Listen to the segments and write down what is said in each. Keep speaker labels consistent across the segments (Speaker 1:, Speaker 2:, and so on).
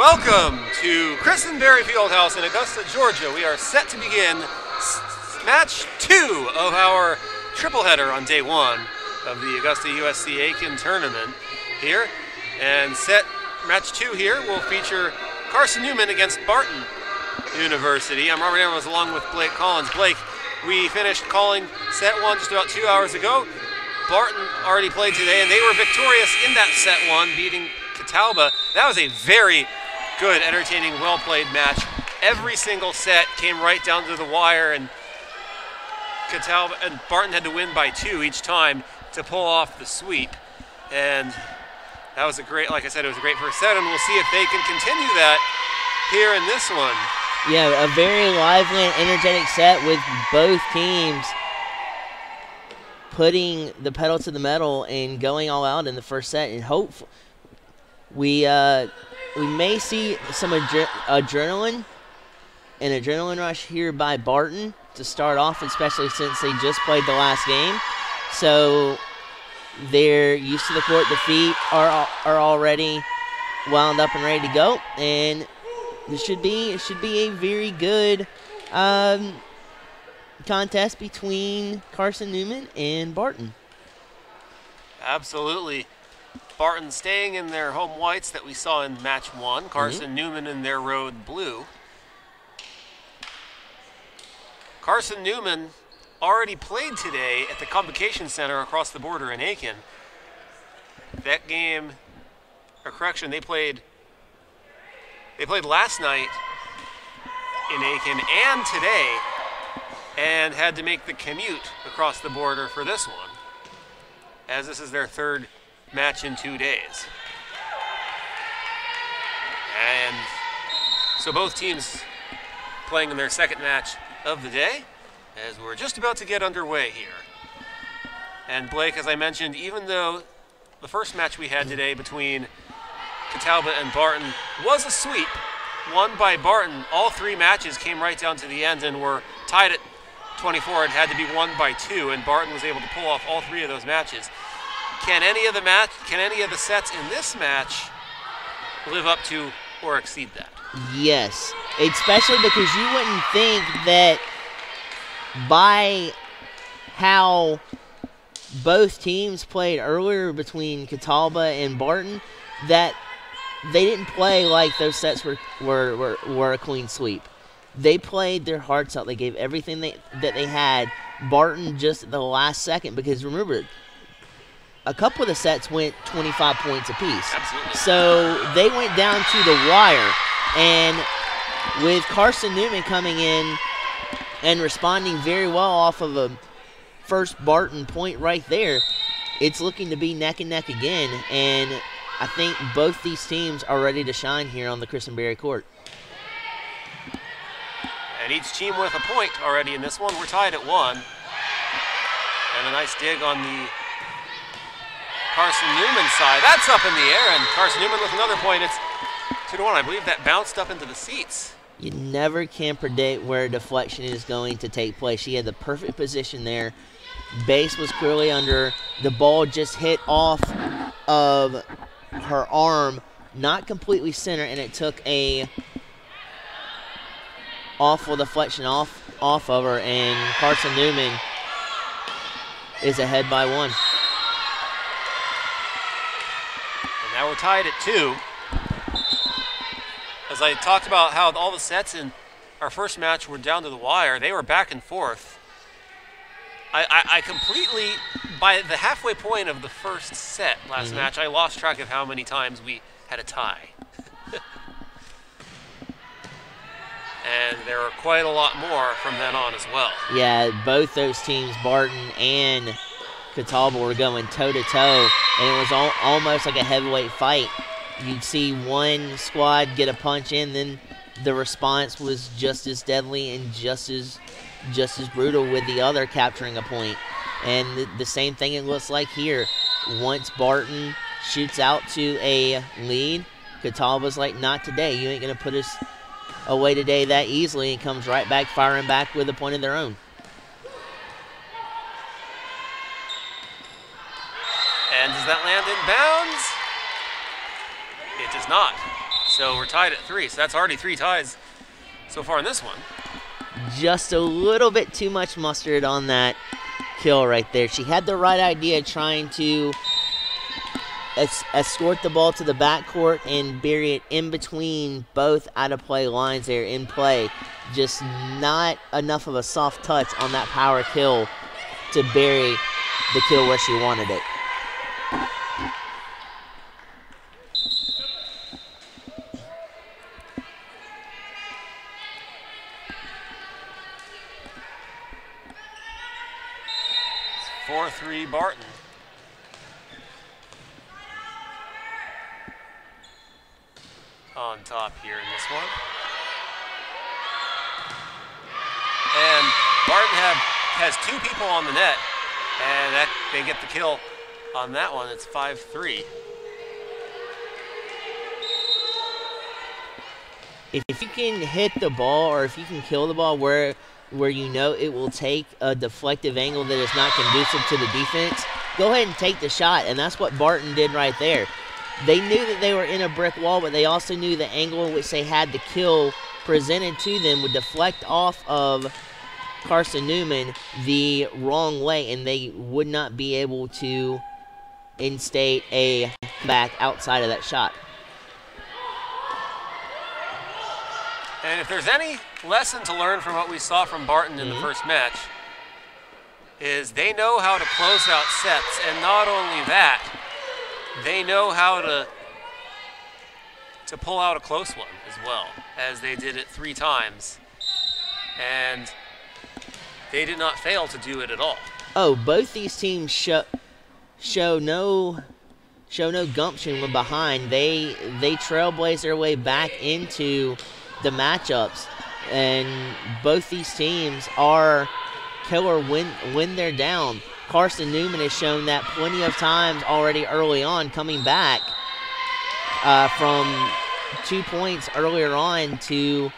Speaker 1: Welcome to Carson-Newman Fieldhouse in Augusta, Georgia. We are set to begin match 2 of our triple header on day 1 of the Augusta USC Aiken tournament here. And match 2 here will feature Carson-Newman against Barton University. I'm Robert Amos along with Blake Collins. Blake, we finished calling set 1 just about 2 hours ago. Barton already played today, and they were victorious in that set 1, beating Catawba. That was a very good, entertaining, well-played match. Every single set came right down to the wire, and Catawba and Barton had to win by 2 each time to pull off the sweep. And that was a great, like I said, it was a great first set, and we'll see if they can continue that here in this one.
Speaker 2: Yeah, a very lively and energetic set with both teams putting the pedal to the metal and going all out in the first set. And hopefully we may see some adrenaline rush here by Barton to start off, especially since they just played the last game. So they're used to the court. The feet are already wound up and ready to go, and it should be a very good contest between Carson-Newman and Barton.
Speaker 1: Absolutely. Barton staying in their home whites that we saw in match 1. Carson-Newman in their road blue. Carson-Newman already played today at the Convocation Center across the border in Aiken. That game, or correction, they played last night in Aiken and today, and had to make the commute across the border for this one, as this is their third match in 2 days. And so both teams playing in their second match of the day, as we're just about to get underway here. And Blake, as I mentioned, even though the first match we had today between Catawba and Barton was a sweep, won by Barton, all 3 matches came right down to the end and were tied at 24. It had to be won by 2, and Barton was able to pull off all 3 of those matches. Can any of the sets in this match live up to or exceed that?
Speaker 2: Yes, especially because you wouldn't think that by how both teams played earlier between Catawba and Barton that they didn't play like those sets were a clean sweep. They played their hearts out. They gave everything that they had. Barton just at the last second, because remember, a couple of the sets went 25 points apiece.
Speaker 1: Absolutely.
Speaker 2: So they went down to the wire. And with Carson-Newman coming in and responding very well off of a first Barton point right there, it's looking to be neck and neck again. And I think both these teams are ready to shine here on the Carson-Berry court.
Speaker 1: And each team with a point already in this one. We're tied at 1. And a nice dig on the Carson-Newman side. That's up in the air, and Carson-Newman with another point. It's 2-1. I believe that bounced up into the seats.
Speaker 2: You never can predict where a deflection is going to take place. She had the perfect position there. Base was clearly under. The ball just hit off of her arm, not completely center, and it took a awful deflection off of her, and Carson-Newman is ahead by 1.
Speaker 1: And now we're tied at 2. As I talked about how all the sets in our first match were down to the wire, they were back and forth. I completely, by the halfway point of the first set last match, I lost track of how many times we had a tie. And there were quite a lot more from then on as well.
Speaker 2: Yeah, both those teams, Barton and Catawba, were going toe-to-toe, and it was almost like a heavyweight fight. You'd see one squad get a punch in, then the response was just as deadly and just as brutal with the other capturing a point. And the same thing it looks like here. Once Barton shoots out to a lead, Catawba's like, not today. You ain't going to put us away today that easily, and comes right back, firing back with a point of their own. And does that land in bounds? It does not.
Speaker 1: So we're tied at 3. So that's already 3 ties so far in this one.
Speaker 2: Just a little bit too much mustard on that kill right there. She had the right idea, trying to escort the ball to the backcourt and bury it in between both out-of-play lines there in play. Just not enough of a soft touch on that power kill to bury the kill where she wanted it.
Speaker 1: It's 4-3 Barton. On top here in this one. And Barton has 2 people on the net, and they get the kill on that one. It's 5-3.
Speaker 2: If you can hit the ball, or if you can kill the ball where you know it will take a deflective angle that is not conducive to the defense, go ahead and take the shot, and that's what Barton did right there. They knew that they were in a brick wall, but they also knew the angle in which they had the kill presented to them would deflect off of Carson-Newman the wrong way, and they would not be able to instate a back outside of that shot.
Speaker 1: And if there's any lesson to learn from what we saw from Barton in the first match, is they know how to close out sets, and not only that, they know how to pull out a close one as well, as they did it 3 times. And they did not fail to do it at all.
Speaker 2: Oh, both these teams show no gumption when behind. They trailblaze their way back into the matchups, and both these teams are killer when they're down. Carson-Newman has shown that plenty of times already early on, coming back from 2 points earlier on to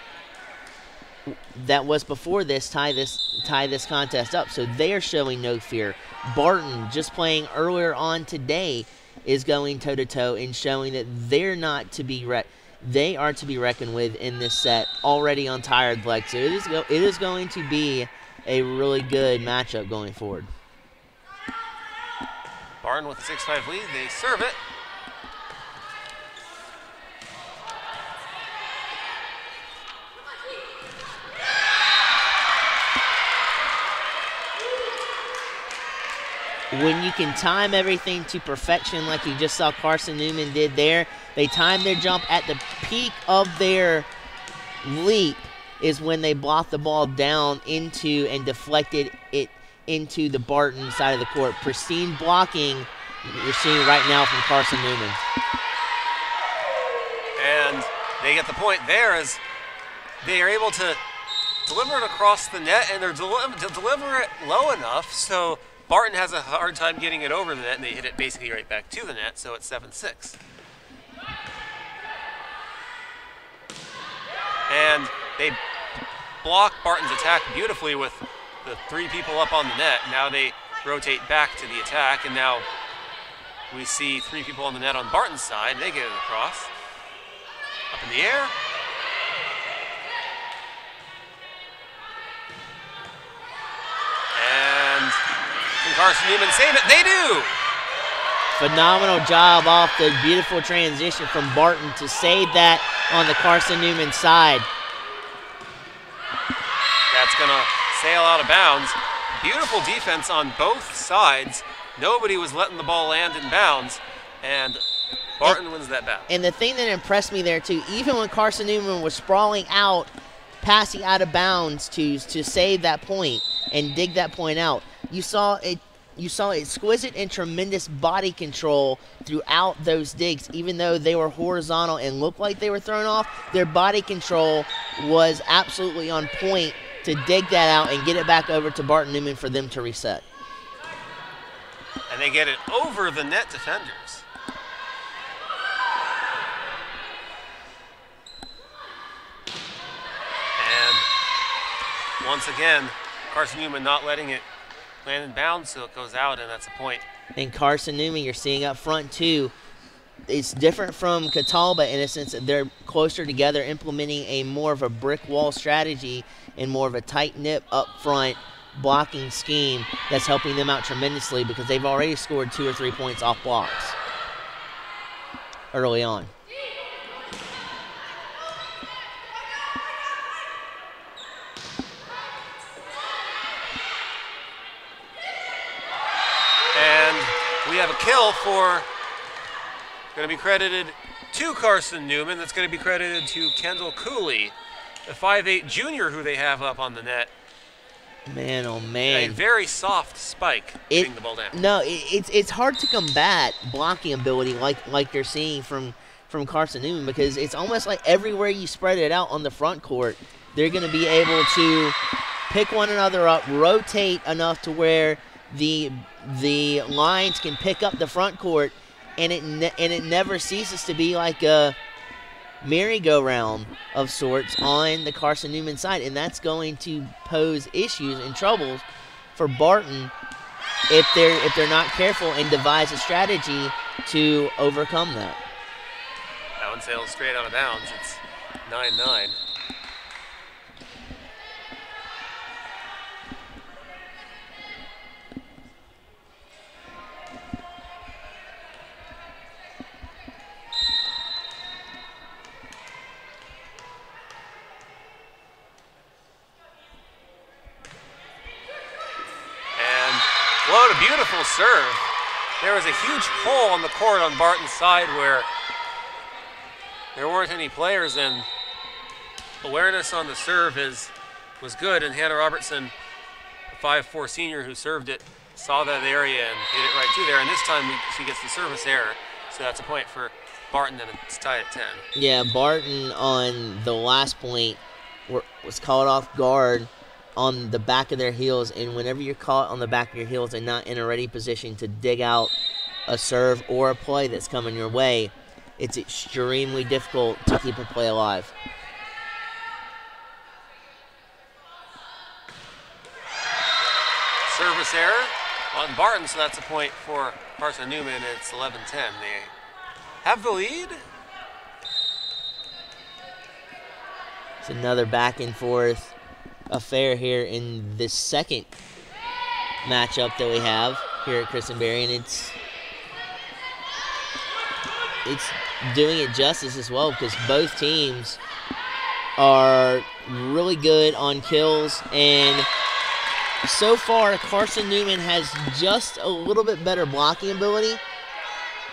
Speaker 2: that was before this tie this contest up. So they are showing no fear. Barton, just playing earlier on today, is going toe-to-toe and showing that they are to be reckoned with in this set, already on tired legs. So it is going to be a really good matchup going forward.
Speaker 1: Barton with a 6-5 lead. They serve it.
Speaker 2: When you can time everything to perfection like you just saw Carson-Newman did there, they timed their jump at the peak of their leap is when they blocked the ball down into and deflected it into the Barton side of the court. Pristine blocking you're seeing right now from Carson-Newman.
Speaker 1: And they get the point there as they are able to deliver it across the net, and they're deliver it low enough so Barton has a hard time getting it over the net, and they hit it basically right back to the net, so it's 7-6. And they block Barton's attack beautifully with the 3 people up on the net. Now they rotate back to the attack, and now we see 3 people on the net on Barton's side. They get it across. Up in the air. And can Carson-Newman save it? They do!
Speaker 2: Phenomenal job off the beautiful transition from Barton to save that on the Carson-Newman side.
Speaker 1: That's going to sail out of bounds. Beautiful defense on both sides. Nobody was letting the ball land in bounds, and Barton wins that battle.
Speaker 2: And the thing that impressed me there, too, even when Carson-Newman was sprawling out, passing out of bounds to save that point and dig that point out, you saw exquisite and tremendous body control throughout those digs. Even though they were horizontal and looked like they were thrown off, their body control was absolutely on point to dig that out and get it back over to Barton Newman for them to reset.
Speaker 1: And they get it over the net defenders. And once again, Carson-Newman not letting it land in bounds, so it goes out, and that's a point.
Speaker 2: And Carson-Newman, you're seeing up front too, it's different from Catalba in a sense that they're closer together, implementing a more of a brick wall strategy and more of a tight-knit up front blocking scheme that's helping them out tremendously because they've already scored 2 or 3 points off blocks early on.
Speaker 1: And we have a kill for, going to be credited to Carson-Newman. That's going to be credited to Kendall Cooley, the 5'8" junior who they have up on the net.
Speaker 2: Man, oh man.
Speaker 1: A very soft spike hitting the ball down.
Speaker 2: No, it's hard to combat blocking ability like you're seeing from Carson-Newman because it's almost like everywhere you spread it out on the front court, they're going to be able to pick one another up, rotate enough to where the lines can pick up the front court, and it never ceases to be like a merry-go-round of sorts on the Carson-Newman side, and that's going to pose issues and troubles for Barton if they're not careful and devise a strategy to overcome that.
Speaker 1: That one sails straight out of bounds. It's 9-9. What a beautiful serve. There was a huge hole on the court on Barton's side where there weren't any players, and awareness on the serve was good, and Hannah Robertson, a 5'4" senior who served it, saw that area and hit it right to there, and this time she gets the service error, so that's a point for Barton, and it's tied at 10.
Speaker 2: Yeah, Barton on the last point was caught off guard on the back of their heels, and whenever you're caught on the back of your heels and not in a ready position to dig out a serve or a play that's coming your way, it's extremely difficult to keep a play alive.
Speaker 1: Service error on Barton, so that's a point for Carson-Newman. It's 11-10. They have the lead.
Speaker 2: It's another back and forth affair here in this second matchup that we have here at Christenberry, and it's doing it justice as well because both teams are really good on kills, and so far Carson-Newman has just a little bit better blocking ability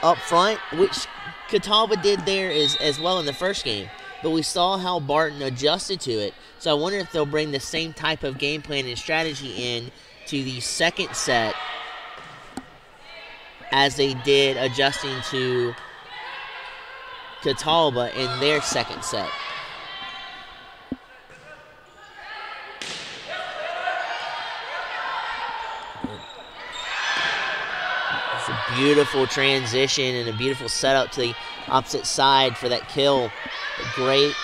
Speaker 2: up front, which Catawba did there as well in the first game. But we saw how Barton adjusted to it. So I wonder if they'll bring the same type of game plan and strategy in to the second set as they did adjusting to Catawba in their second set. It's a beautiful transition and a beautiful setup to the opposite side for that kill. Great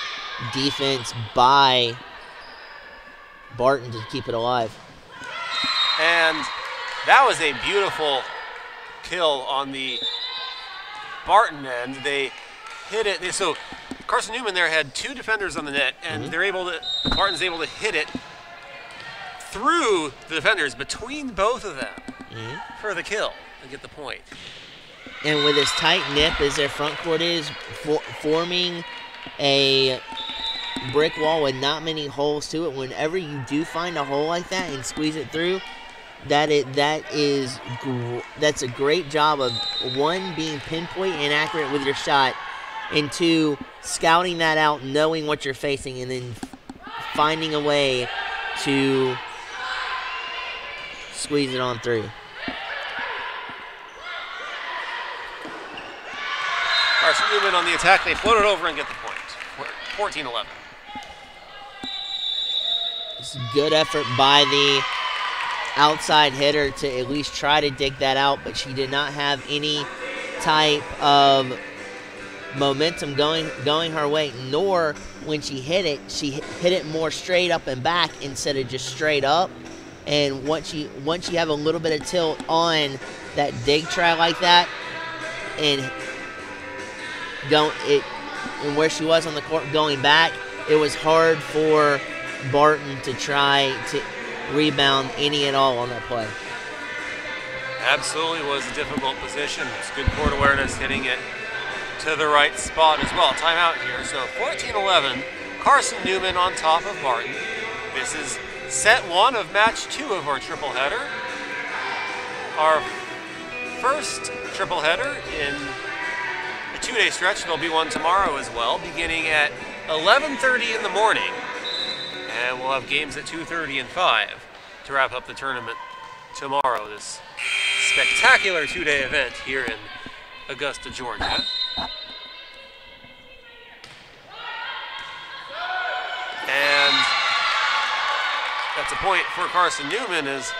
Speaker 2: defense by Barton to keep it alive.
Speaker 1: And that was a beautiful kill on the Barton end. They hit it. So Carson-Newman there had two defenders on the net, and Barton's able to hit it through the defenders, between both of them for the kill and get the point.
Speaker 2: And with as tight nip as their front court is, forming a brick wall with not many holes to it, whenever you do find a hole like that and squeeze it through, that's a great job of, one, being pinpoint and accurate with your shot, and two, scouting that out, knowing what you're facing, and then finding a way to squeeze it on through.
Speaker 1: Carson-Newman on the attack. They float it over and get the point. 14-11.
Speaker 2: It's a good effort by the outside hitter to at least try to dig that out, but she did not have any type of momentum going her way, nor when she hit it more straight up and back instead of just straight up. And once you have a little bit of tilt on that dig try like that and and where she was on the court going back, it was hard for Barton to try to rebound any at all on that play.
Speaker 1: Absolutely was a difficult position. It's good court awareness, hitting it to the right spot as well. Timeout here. So 14-11, Carson-Newman on top of Barton. This is set one of match two of our triple header. Our first triple header in a two-day stretch. There'll be one tomorrow as well, beginning at 11:30 in the morning. And we'll have games at 2:30 and 5 to wrap up the tournament tomorrow. This spectacular two-day event here in Augusta, Georgia. And that's a point for Carson-Newman is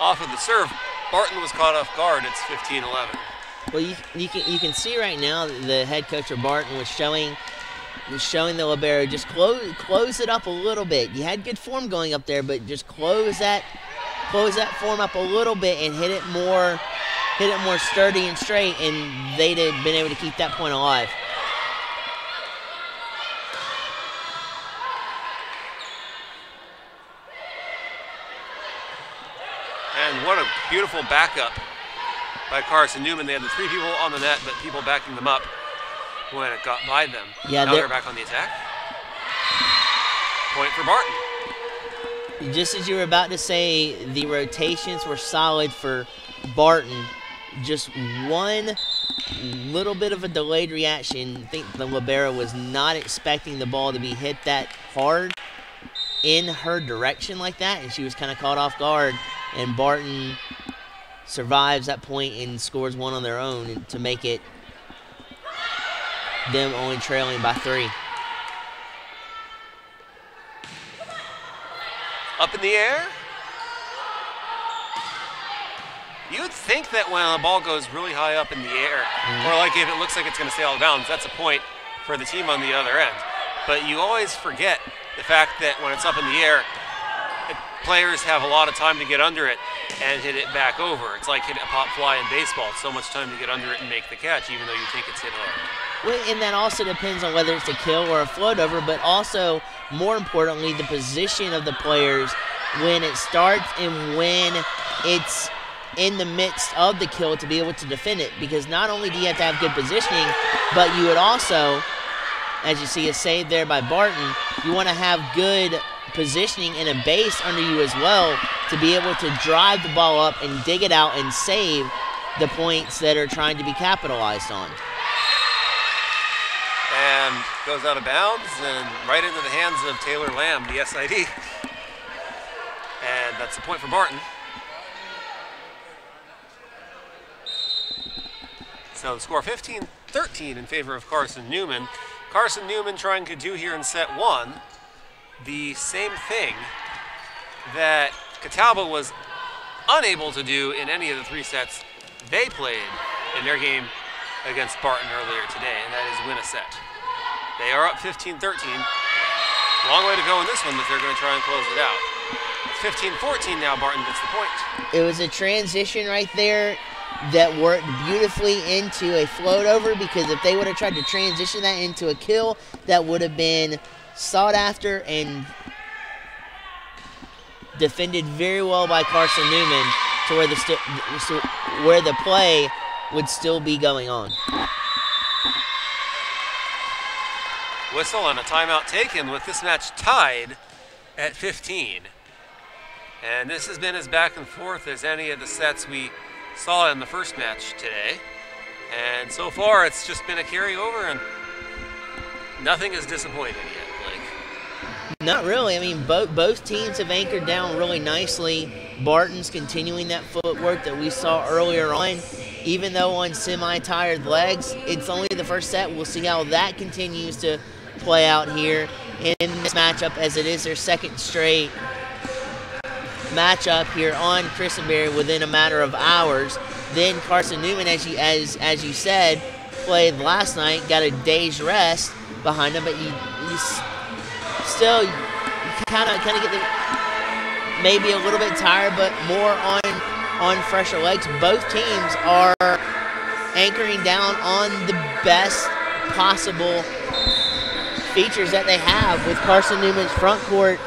Speaker 1: off of the serve. Barton was caught off guard. It's 15-11.
Speaker 2: Well, you can see right now that the head coach of Barton was showing the libero just close it up a little bit. You had good form going up there, but just close that form up a little bit and hit it more sturdy and straight, and they'd have been able to keep that point alive.
Speaker 1: And what a beautiful backup by Carson-Newman. They had the three people on the net, but people backing them up when it got by them.
Speaker 2: Yeah,
Speaker 1: now they're back on the attack. Point for Barton.
Speaker 2: Just as you were about to say, the rotations were solid for Barton. Just one little bit of a delayed reaction. I think the libero was not expecting the ball to be hit that hard in her direction like that, and she was kind of caught off guard. And Barton survives that point and scores one on their own to make it them only trailing by 3.
Speaker 1: Up in the air. You would think that when a ball goes really high up in the air, or like if it looks like it's going to stay out of bounds, that's a point for the team on the other end. But you always forget the fact that when it's up in the air, players have a lot of time to get under it and hit it back over. It's like hitting a pop fly in baseball. It's so much time to get under it and make the catch, even though you think it's hit hard.
Speaker 2: Well, and that also depends on whether it's a kill or a float over, but also, more importantly, the position of the players when it starts and when it's in the midst of the kill to be able to defend it. Because not only do you have to have good positioning, but you would also, as you see a save there by Barton, you want to have good positioning and a base under you as well to be able to drive the ball up and dig it out and save the points that are trying to be capitalized on.
Speaker 1: And goes out of bounds and right into the hands of Taylor Lamb, the SID. And that's the point for Barton. So the score 15-13 in favor of Carson-Newman. Carson-Newman trying to do here in set one the same thing that Catawba was unable to do in any of the 3 sets they played in their game against Barton earlier today, and that is win a set. They are up 15-13. Long way to go in this one, but they're going to try and close it out. 15-14 now, Barton gets the point.
Speaker 2: It was a transition right there that worked beautifully into a float over, because if they would have tried to transition that into a kill, that would have been sought after and defended very well by Carson-Newman to where the play would still be going on.
Speaker 1: Whistle and a timeout taken with this match tied at 15. And this has been as back and forth as any of the sets we saw in the first match today. And so far it's just been a carryover and nothing is disappointed yet.
Speaker 2: Not really. I mean, both teams have anchored down really nicely. Barton's continuing that footwork that we saw earlier on. Even though on semi-tired legs, it's only the first set. We'll see how that continues to play out here in this matchup, as it is their second straight matchup here on Christenberry within a matter of hours. Then Carson-Newman, as you said, played last night, got a day's rest behind him, but you still kind of get maybe a little bit tired, but more on fresher legs. Both teams are anchoring down on the best possible features that they have with Carson-Newman's front court.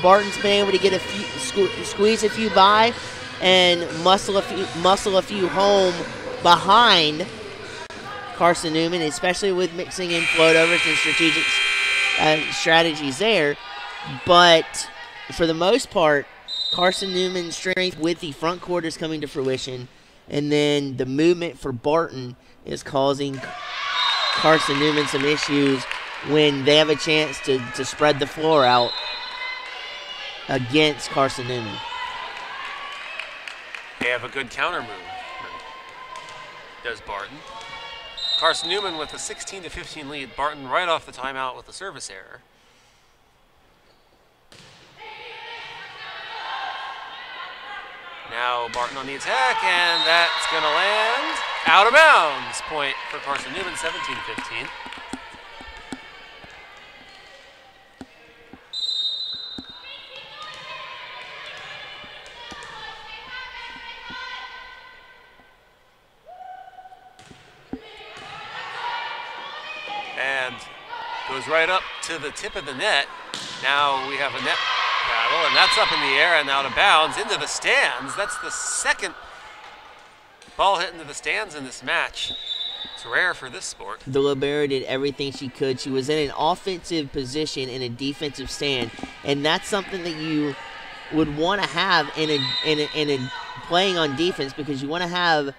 Speaker 2: Barton's been able to get a few, squeeze a few by and muscle a few home behind Carson-Newman, especially with mixing in floatovers and strategic strategies there. But for the most part, Carson-Newman's strength with the front court is coming to fruition, and then the movement for Barton is causing Carson-Newman some issues when they have a chance to spread the floor out against Carson-Newman.
Speaker 1: They have a good counter move, does Barton. Carson-Newman with a 16-15 lead. Barton right off the timeout with a service error. Now Barton on the attack, and that's going to land out of bounds. Point for Carson-Newman, 17-15. And goes right up to the tip of the net. Now we have a net battle, and that's up in the air and out of bounds into the stands. That's the second ball hit into the stands in this match. It's rare for this sport.
Speaker 2: The libero did everything she could. She was in an offensive position in a defensive stand, and that's something that you would want to have in a playing on defense, because you want to have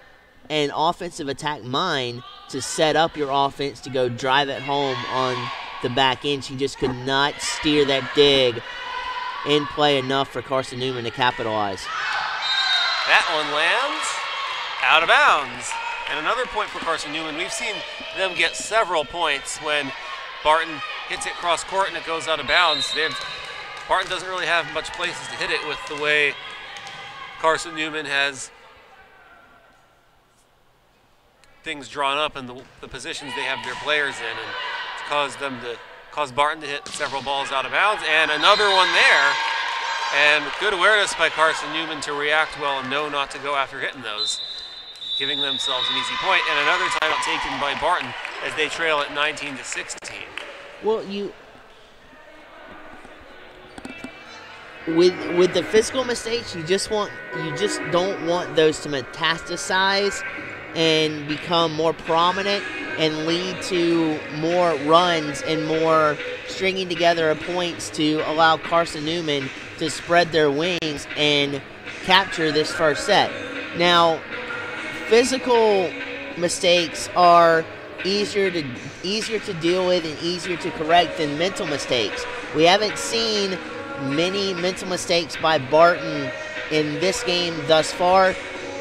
Speaker 2: an offensive attack mind to set up your offense to go drive it home on the back end. She just could not steer that dig in play enough for Carson-Newman to capitalize.
Speaker 1: That one lands out of bounds. And another point for Carson-Newman. We've seen them get several points when Barton hits it cross court and it goes out of bounds. Barton doesn't really have much places to hit it with the way Carson-Newman has things drawn up and the positions they have their players in, and it's caused Barton to hit several balls out of bounds, and another one there. And good awareness by Carson-Newman to react well and know not to go after hitting those, giving themselves an easy point. And another timeout taken by Barton as they trail at 19-16.
Speaker 2: Well, with the physical mistakes, you just don't want those to metastasize and become more prominent and lead to more runs and more stringing together of points to allow Carson-Newman to spread their wings and capture this first set. Now, physical mistakes are easier to deal with and easier to correct than mental mistakes. We haven't seen many mental mistakes by Barton in this game thus far.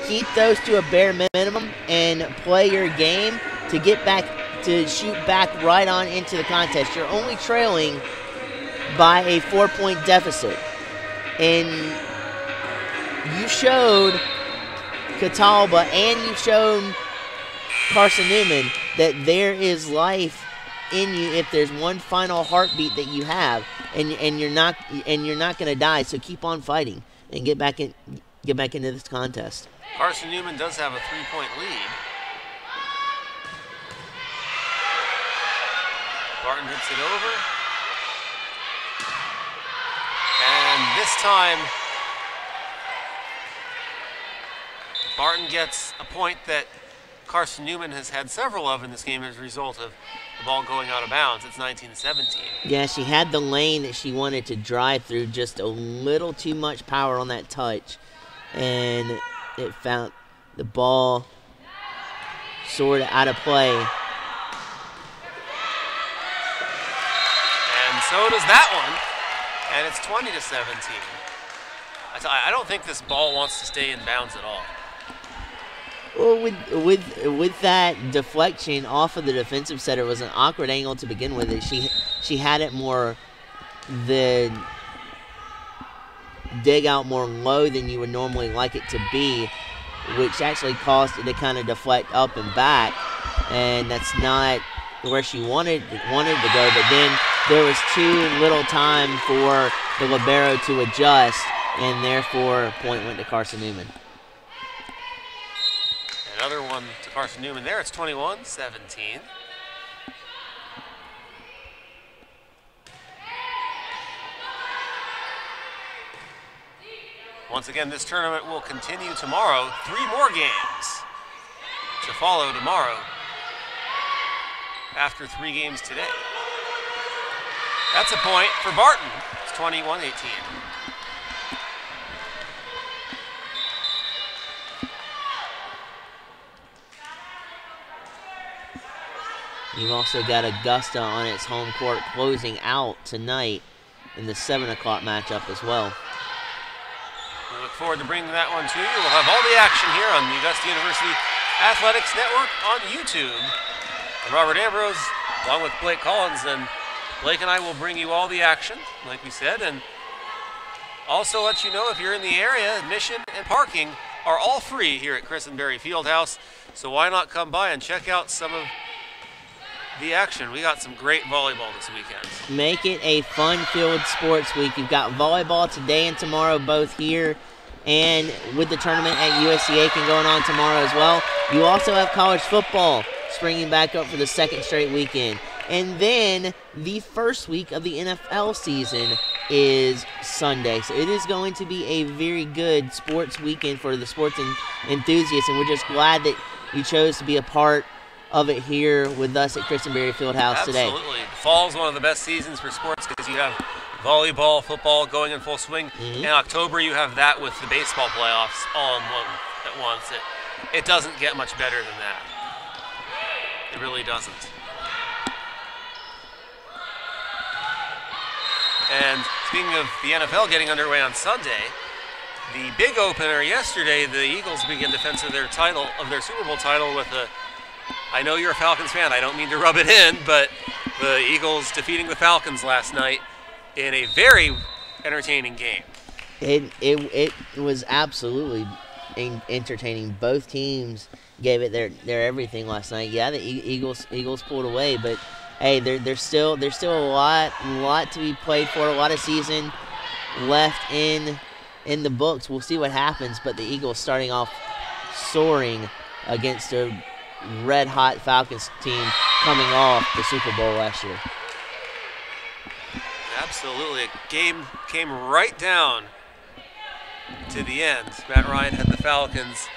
Speaker 2: Keep those to a bare minimum and play your game to get back to shoot back right on into the contest. You're only trailing by a 4-point deficit, and you showed Catalba and you've shown Carson-Newman that there is life in you if there's one final heartbeat that you have, and you're not going to die. So keep on fighting and get back into this contest.
Speaker 1: Carson-Newman does have a 3-point lead. Barton hits it over. And this time, Barton gets a point that Carson-Newman has had several of in this game as a result of the ball going out of bounds. It's 19-17.
Speaker 2: Yeah, she had the lane that she wanted to drive through, just a little too much power on that touch. And it found the ball sort of out of play.
Speaker 1: And so does that one. And it's 20-17. I don't think this ball wants to stay in bounds at all.
Speaker 2: Well, with that deflection off of the defensive setter, it was an awkward angle to begin with. She had it more the dig out more low than you would normally like it to be, which actually caused it to kind of deflect up and back, and that's not where she wanted to go. But then there was too little time for the libero to adjust, and therefore point went to Carson-Newman.
Speaker 1: Another one to Carson-Newman there. It's 21-17. Once again, this tournament will continue tomorrow. 3 more games to follow tomorrow after 3 games today. That's a point for Barton. It's 21-18.
Speaker 2: You've also got Augusta on its home court closing out tonight in the 7 o'clock matchup as well.
Speaker 1: We look forward to bringing that one to you. We'll have all the action here on the Augusta University Athletics Network on YouTube. And Robert Ambrose, along with Blake Collins, and Blake and I will bring you all the action, like we said, and also let you know if you're in the area, admission and parking are all free here at Carson-Newman Fieldhouse. So why not come by and check out some of the action. We got some great volleyball this weekend.
Speaker 2: Make it a fun-filled sports week. You've got volleyball today and tomorrow, both here and with the tournament at USC Aiken going on tomorrow as well. You also have college football springing back up for the 2nd straight weekend. And then the first week of the NFL season is Sunday. So it is going to be a very good sports weekend for the sports enthusiasts, and we're just glad that you chose to be a part of it here with us at Carson-Newman Fieldhouse today.
Speaker 1: Absolutely. Fall is one of the best seasons for sports because you have volleyball, football going in full swing. In October, you have that with the baseball playoffs all in one at once. It doesn't get much better than that. It really doesn't. And speaking of the NFL getting underway on Sunday, the big opener yesterday, the Eagles began defense of their title, of their Super Bowl title with a, I know you're a Falcons fan, I don't mean to rub it in, but the Eagles defeating the Falcons last night in a very entertaining game.
Speaker 2: It was absolutely entertaining. Both teams gave it their everything last night. Yeah, the Eagles pulled away, but hey, there's still a lot to be played for, a lot of season left in the books. We'll see what happens, but the Eagles starting off soaring against a red-hot Falcons team coming off the Super Bowl last year.
Speaker 1: Absolutely. A game came right down to the end. Matt Ryan had the Falcons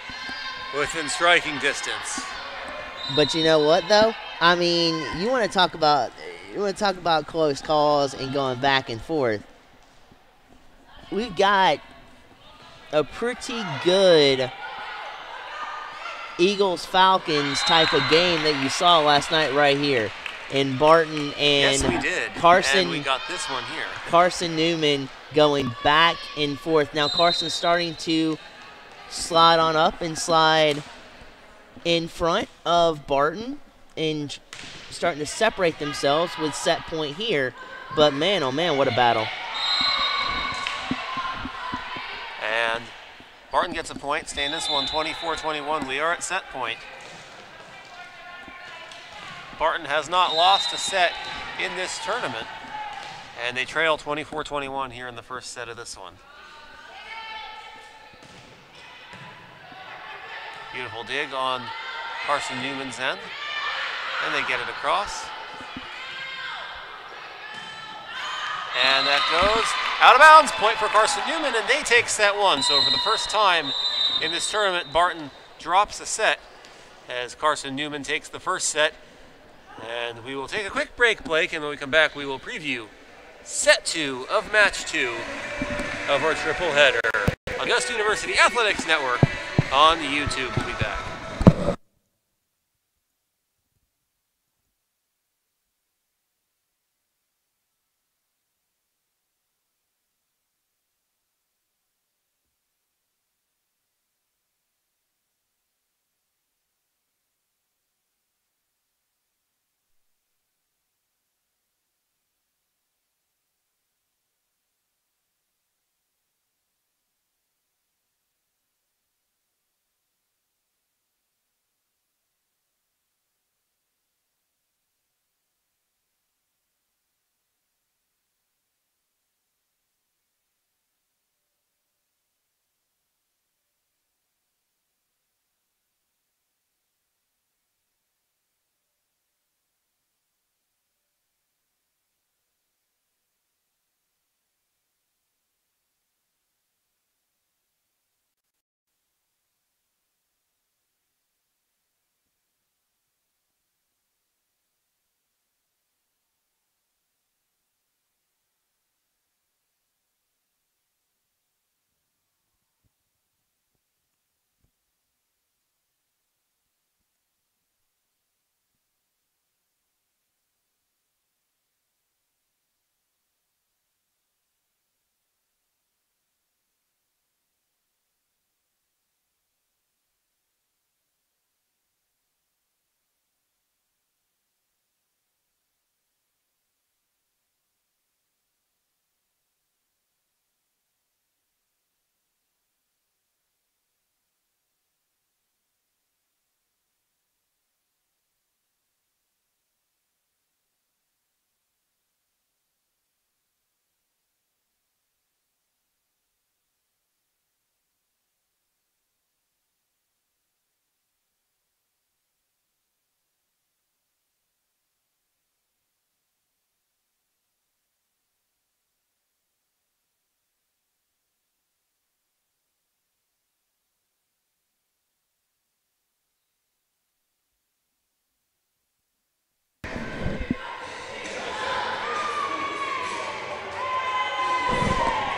Speaker 1: within striking distance.
Speaker 2: But you know what, though? I mean, you want to talk about close calls and going back and forth. We've got a pretty good Eagles-Falcons type of game that you saw last night right here in Barton and
Speaker 1: yes, we did.
Speaker 2: Carson.
Speaker 1: And we got this one here.
Speaker 2: Carson-Newman going back and forth. Now Carson's starting to slide on up and slide in front of Barton and starting to separate themselves with set point here. But man, oh man, what a battle.
Speaker 1: And Barton gets a point, staying this one 24-21. We are at set point. Barton has not lost a set in this tournament, and they trail 24-21 here in the first set of this one. Beautiful dig on Carson-Newman's end, and they get it across. And that goes out of bounds, point for Carson-Newman, and they take set one. So for the first time in this tournament, Barton drops a set as Carson-Newman takes the first set. And we will take a quick break, Blake, and when we come back, we will preview set 2 of match 2 of our triple header. Augusta University Athletics Network on YouTube. We'll be back.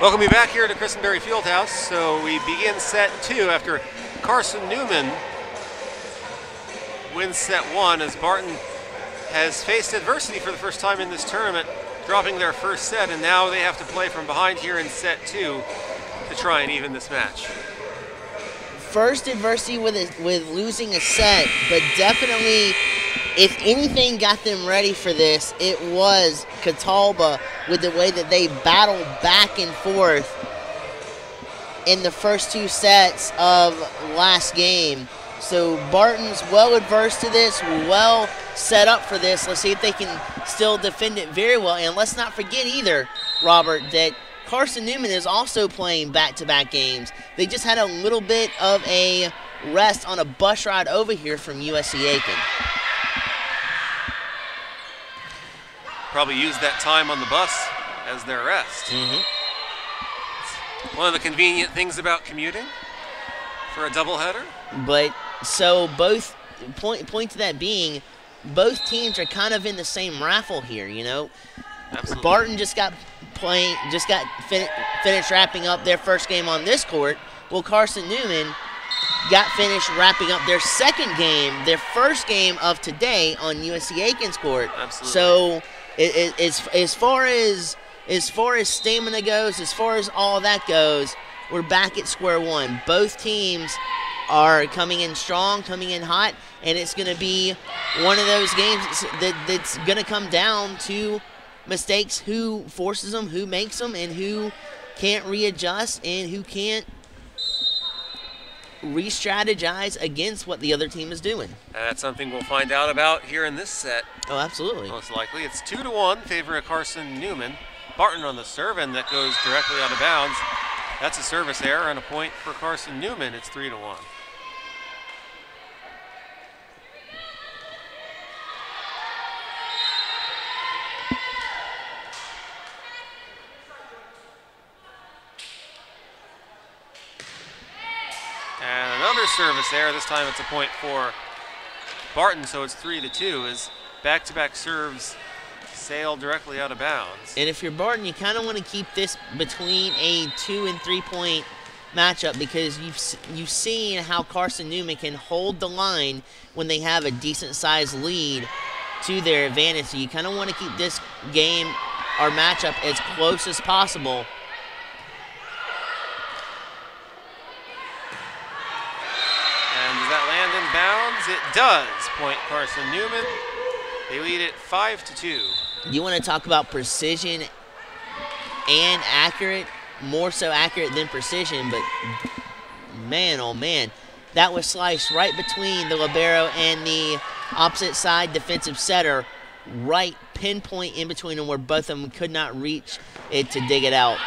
Speaker 1: Welcome you back here to Carson-Newman Fieldhouse. So we begin set 2 after Carson-Newman wins set 1 as Barton has faced adversity for the first time in this tournament, dropping their first set, and now they have to play from behind here in set 2 to try and even this match.
Speaker 2: First adversity with losing a set, but definitely, if anything got them ready for this, it was Catalba with the way that they battled back and forth in the first 2 sets of last game. So Barton's well adverse to this, well set up for this. Let's see if they can still defend it very well. And let's not forget either, Robert, that Carson-Newman is also playing back-to-back games. They just had a little bit of a rest on a bus ride over here from USC Aiken.
Speaker 1: Probably used that time on the bus as their rest.
Speaker 2: Mm-hmm.
Speaker 1: One of the convenient things about commuting for a doubleheader.
Speaker 2: But so both point to that being, both teams are kind of in the same raffle here. You know,
Speaker 1: Absolutely.
Speaker 2: Barton just got finished wrapping up their first game on this court. Well, Carson-Newman got finished wrapping up their second game, their first game of today on USC Aiken's court.
Speaker 1: Absolutely.
Speaker 2: So as far as stamina goes, as far as all that goes, we're back at square one. Both teams are coming in strong, coming in hot, and it's going to be one of those games that's going to come down to mistakes, who forces them, who makes them, and who can't readjust and who can't re-strategize against what the other team is doing.
Speaker 1: And that's something we'll find out about here in this set.
Speaker 2: Oh, absolutely.
Speaker 1: Most likely. It's 2-1 favor of Carson-Newman. Barton on the serve, and that goes directly out of bounds. That's a service error and a point for Carson-Newman. It's 3-1. And another service error. This time it's a point for Barton, so it's 3-2 as back-to-back serves sail directly out of bounds.
Speaker 2: And if you're Barton, you kind of want to keep this between a 2 and 3 point matchup, because you've seen how Carson-Newman can hold the line when they have a decent sized lead to their advantage. So you kind of want to keep this game or matchup as close as possible.
Speaker 1: That land in bounds? It does. Point Carson-Newman. They lead it 5-2.
Speaker 2: You want to talk about precision and accurate, more so accurate than precision, but man, oh man, that was sliced right between the libero and the opposite side defensive setter, right pinpoint in between them where both of them could not reach it to dig it out.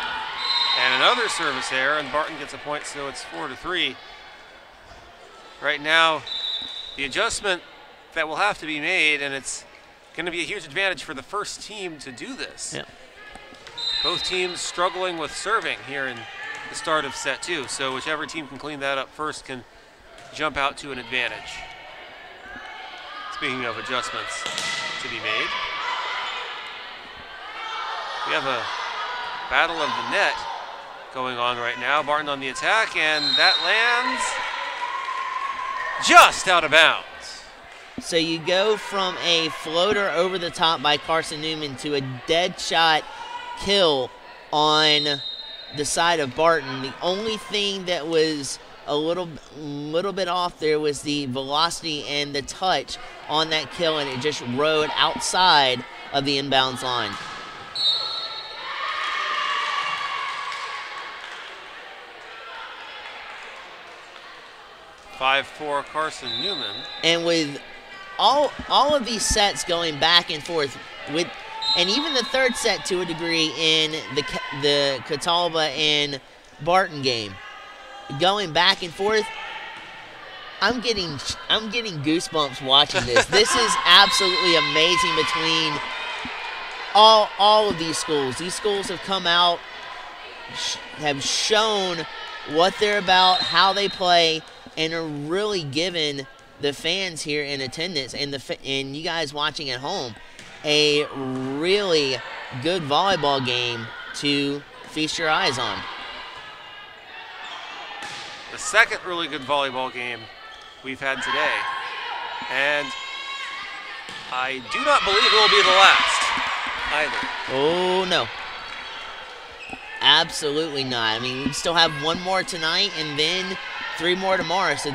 Speaker 1: And another service error, and Barton gets a point, so it's 4-3. Right now, the adjustment that will have to be made, and it's going to be a huge advantage for the first team to do this.
Speaker 2: Yep.
Speaker 1: Both teams struggling with serving here in the start of set 2, so whichever team can clean that up first can jump out to an advantage. Speaking of adjustments to be made, we have a battle of the net going on right now. Barton on the attack, and that lands just out of bounds.
Speaker 2: So you go from a floater over the top by Carson-Newman to a dead shot kill on the side of Barton. The only thing that was a little bit off there was the velocity and the touch on that kill, and it just rode outside of the inbounds line.
Speaker 1: (5-4) Carson-Newman.
Speaker 2: And with all of these sets going back and forth, with and even the third set to a degree in the Catalba and Barton game, going back and forth, I'm getting goosebumps watching this. This is absolutely amazing between all of these schools. These schools have come out, have shown what they're about, how they play, and are really giving the fans here in attendance and you guys watching at home a really good volleyball game to feast your eyes on.
Speaker 1: The second really good volleyball game we've had today. And I do not believe it will be the last either.
Speaker 2: Oh, no. Absolutely not. I mean, we still have one more tonight and then 3 more tomorrow. So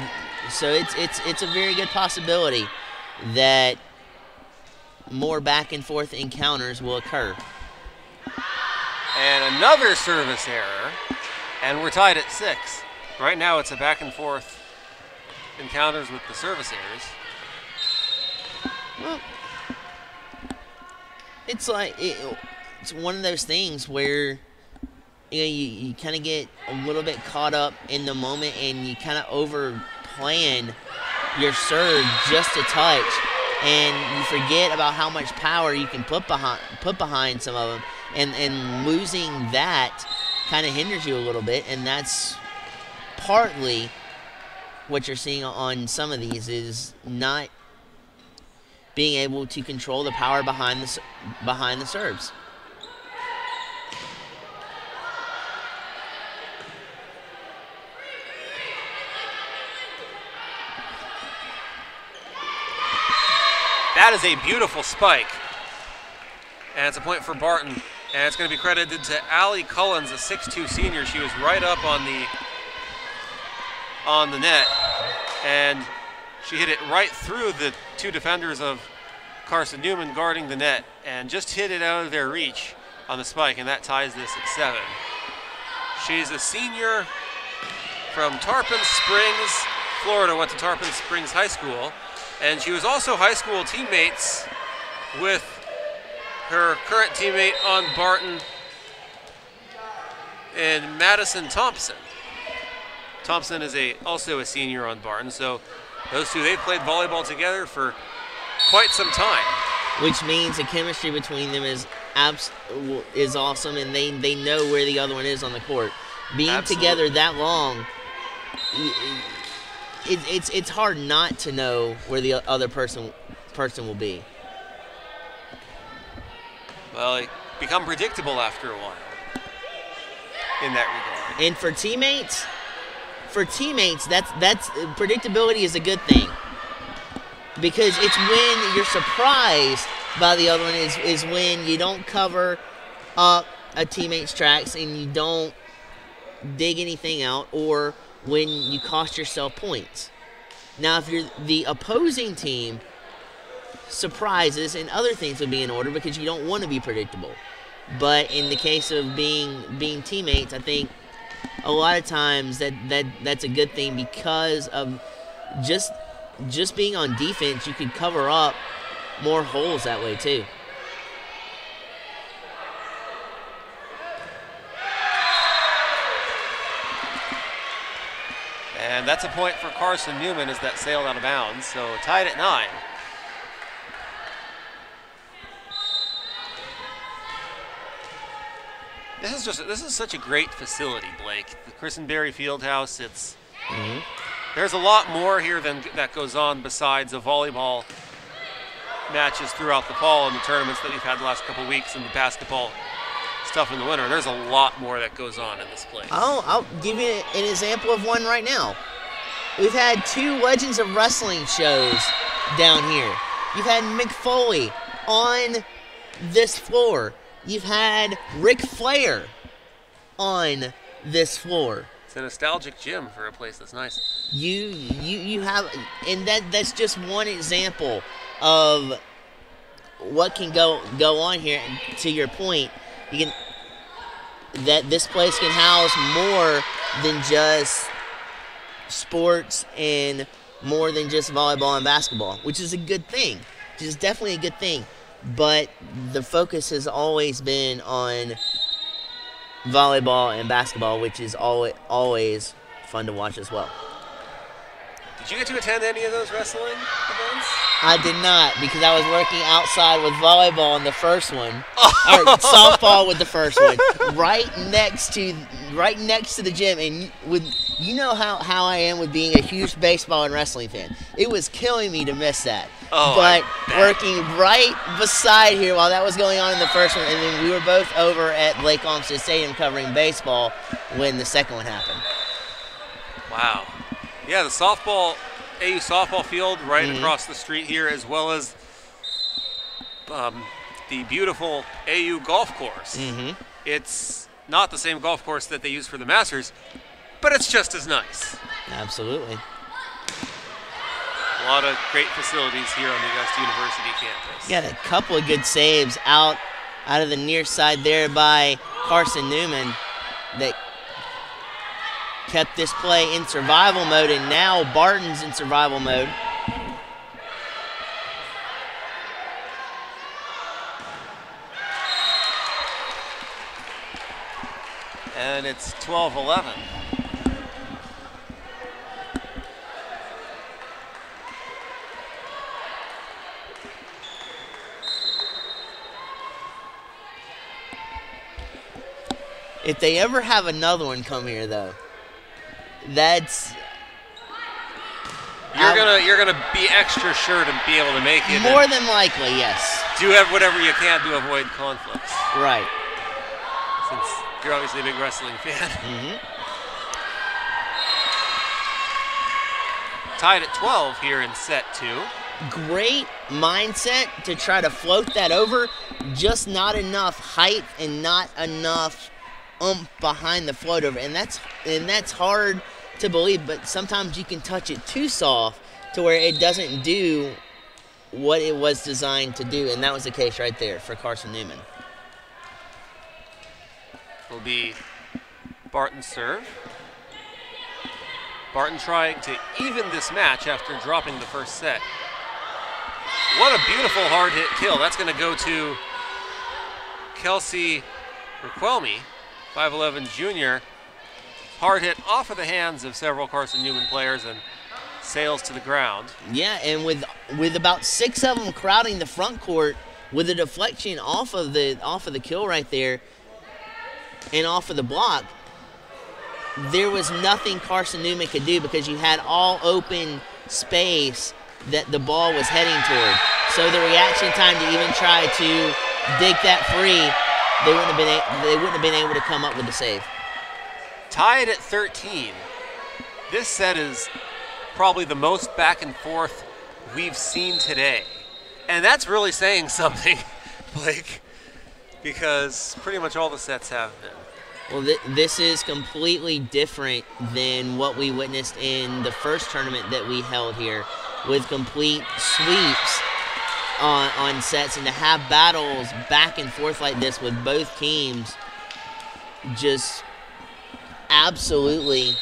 Speaker 2: it's a very good possibility that more back and forth encounters will occur.
Speaker 1: And another service error, and we're tied at 6. Right now it's a back and forth encounters with the service errors.
Speaker 2: Well, it's like it's one of those things where you kind of get a little bit caught up in the moment and you kind of over plan your serve just a touch, and you forget about how much power you can put behind some of them, and losing that kind of hinders you a little bit, and that's partly what you're seeing on some of these is not being able to control the power behind the serves.
Speaker 1: That is a beautiful spike. And it's a point for Barton. And it's going to be credited to Allie Cullens, a 6'2 senior. She was right up on the net. And she hit it right through the 2 defenders of Carson-Newman guarding the net. And just hit it out of their reach on the spike. And that ties this at 7. She's a senior from Tarpon Springs, Florida. Went to Tarpon Springs High School. And she was also high school teammates with her current teammate on Barton and Madison Thompson. Thompson is also a senior on Barton, so those two, they've played volleyball together for quite some time.
Speaker 2: Which means the chemistry between them is awesome, and they know where the other one is on the court. Being together that long, it's hard not to know where the other person will be.
Speaker 1: Well, they become predictable after a while in that regard.
Speaker 2: And for teammates, that's predictability is a good thing, because it's when you're surprised by the other one is when you don't cover up a teammate's tracks and you don't dig anything out, or when you cost yourself points. Now, if you're the opposing team, surprises and other things would be in order because you don't want to be predictable. But in the case of being teammates, I think a lot of times that's a good thing, because of just being on defense, you could cover up more holes that way too.
Speaker 1: And that's a point for Carson-Newman as that sailed out of bounds. So tied at 9. This is such a great facility, Blake. The Christenberry Fieldhouse. There's a lot more here that goes on besides the volleyball matches throughout the fall and the tournaments that we've had the last couple of weeks and the basketball stuff in the winter. There's a lot more that goes on in this place.
Speaker 2: I'll give you an example of one right now. We've had 2 Legends of Wrestling shows down here. You've had Mick Foley on this floor. You've had Ric Flair on this floor.
Speaker 1: It's a nostalgic gym for a place that's nice.
Speaker 2: You have, and that's just one example of what can go on here. And to your point, that this place can house more than just sports and more than just volleyball and basketball, which is a good thing. Which is definitely a good thing. But the focus has always been on volleyball and basketball, which is always fun to watch as well.
Speaker 1: Did you get to attend any of those wrestling events?
Speaker 2: I did not, because I was working outside with volleyball in the first one, or softball with the first one, right next to the gym. And you know how I am with being a huge baseball and wrestling fan. It was killing me to miss that. But working right beside here while that was going on in the first one, and then we were both over at Lake Olmsted Stadium covering baseball when the second one happened.
Speaker 1: Wow. Yeah, the AU softball field right across the street here, as well as the beautiful AU golf course. It's not the same golf course that they use for the Masters, but it's just as nice.
Speaker 2: Absolutely.
Speaker 1: A lot of great facilities here on the Augusta University campus.
Speaker 2: Got a couple of good saves out of the near side there by Carson-Newman that kept this play in survival mode, and now Barton's in survival mode.
Speaker 1: And it's 12-11.
Speaker 2: If they ever have another one come here, though, that's
Speaker 1: you're gonna be extra sure to be able to make it.
Speaker 2: More than likely, yes.
Speaker 1: Do whatever you can to avoid conflicts.
Speaker 2: Right.
Speaker 1: Since you're obviously a big wrestling fan. Tied at 12 here in set 2.
Speaker 2: Great mindset to try to float that over. Just not enough height and not enough behind the float over, and that's hard to believe, but sometimes you can touch it too soft to where it doesn't do what it was designed to do, and that was the case right there for Carson-Newman.
Speaker 1: Will be Barton's serve. Barton trying to even this match after dropping the first set. What a beautiful hard hit kill. That's going to go to Kelsey Riquelme, 5'11" junior. Hard hit off of the hands of several Carson-Newman players and sails to the ground.
Speaker 2: Yeah, and with about 6 of them crowding the front court, with a deflection off of the kill right there and off of the block, there was nothing Carson-Newman could do because you had all open space that the ball was heading toward. So the reaction time to even try to dig that free, they wouldn't have been able to come up with the save.
Speaker 1: Tied at 13. This set is probably the most back and forth we've seen today. And that's really saying something, Blake, because pretty much all the sets have been.
Speaker 2: Well, this is completely different than what we witnessed in the first tournament that we held here, with complete sweeps on sets, and to have battles back and forth like this with both teams just absolutely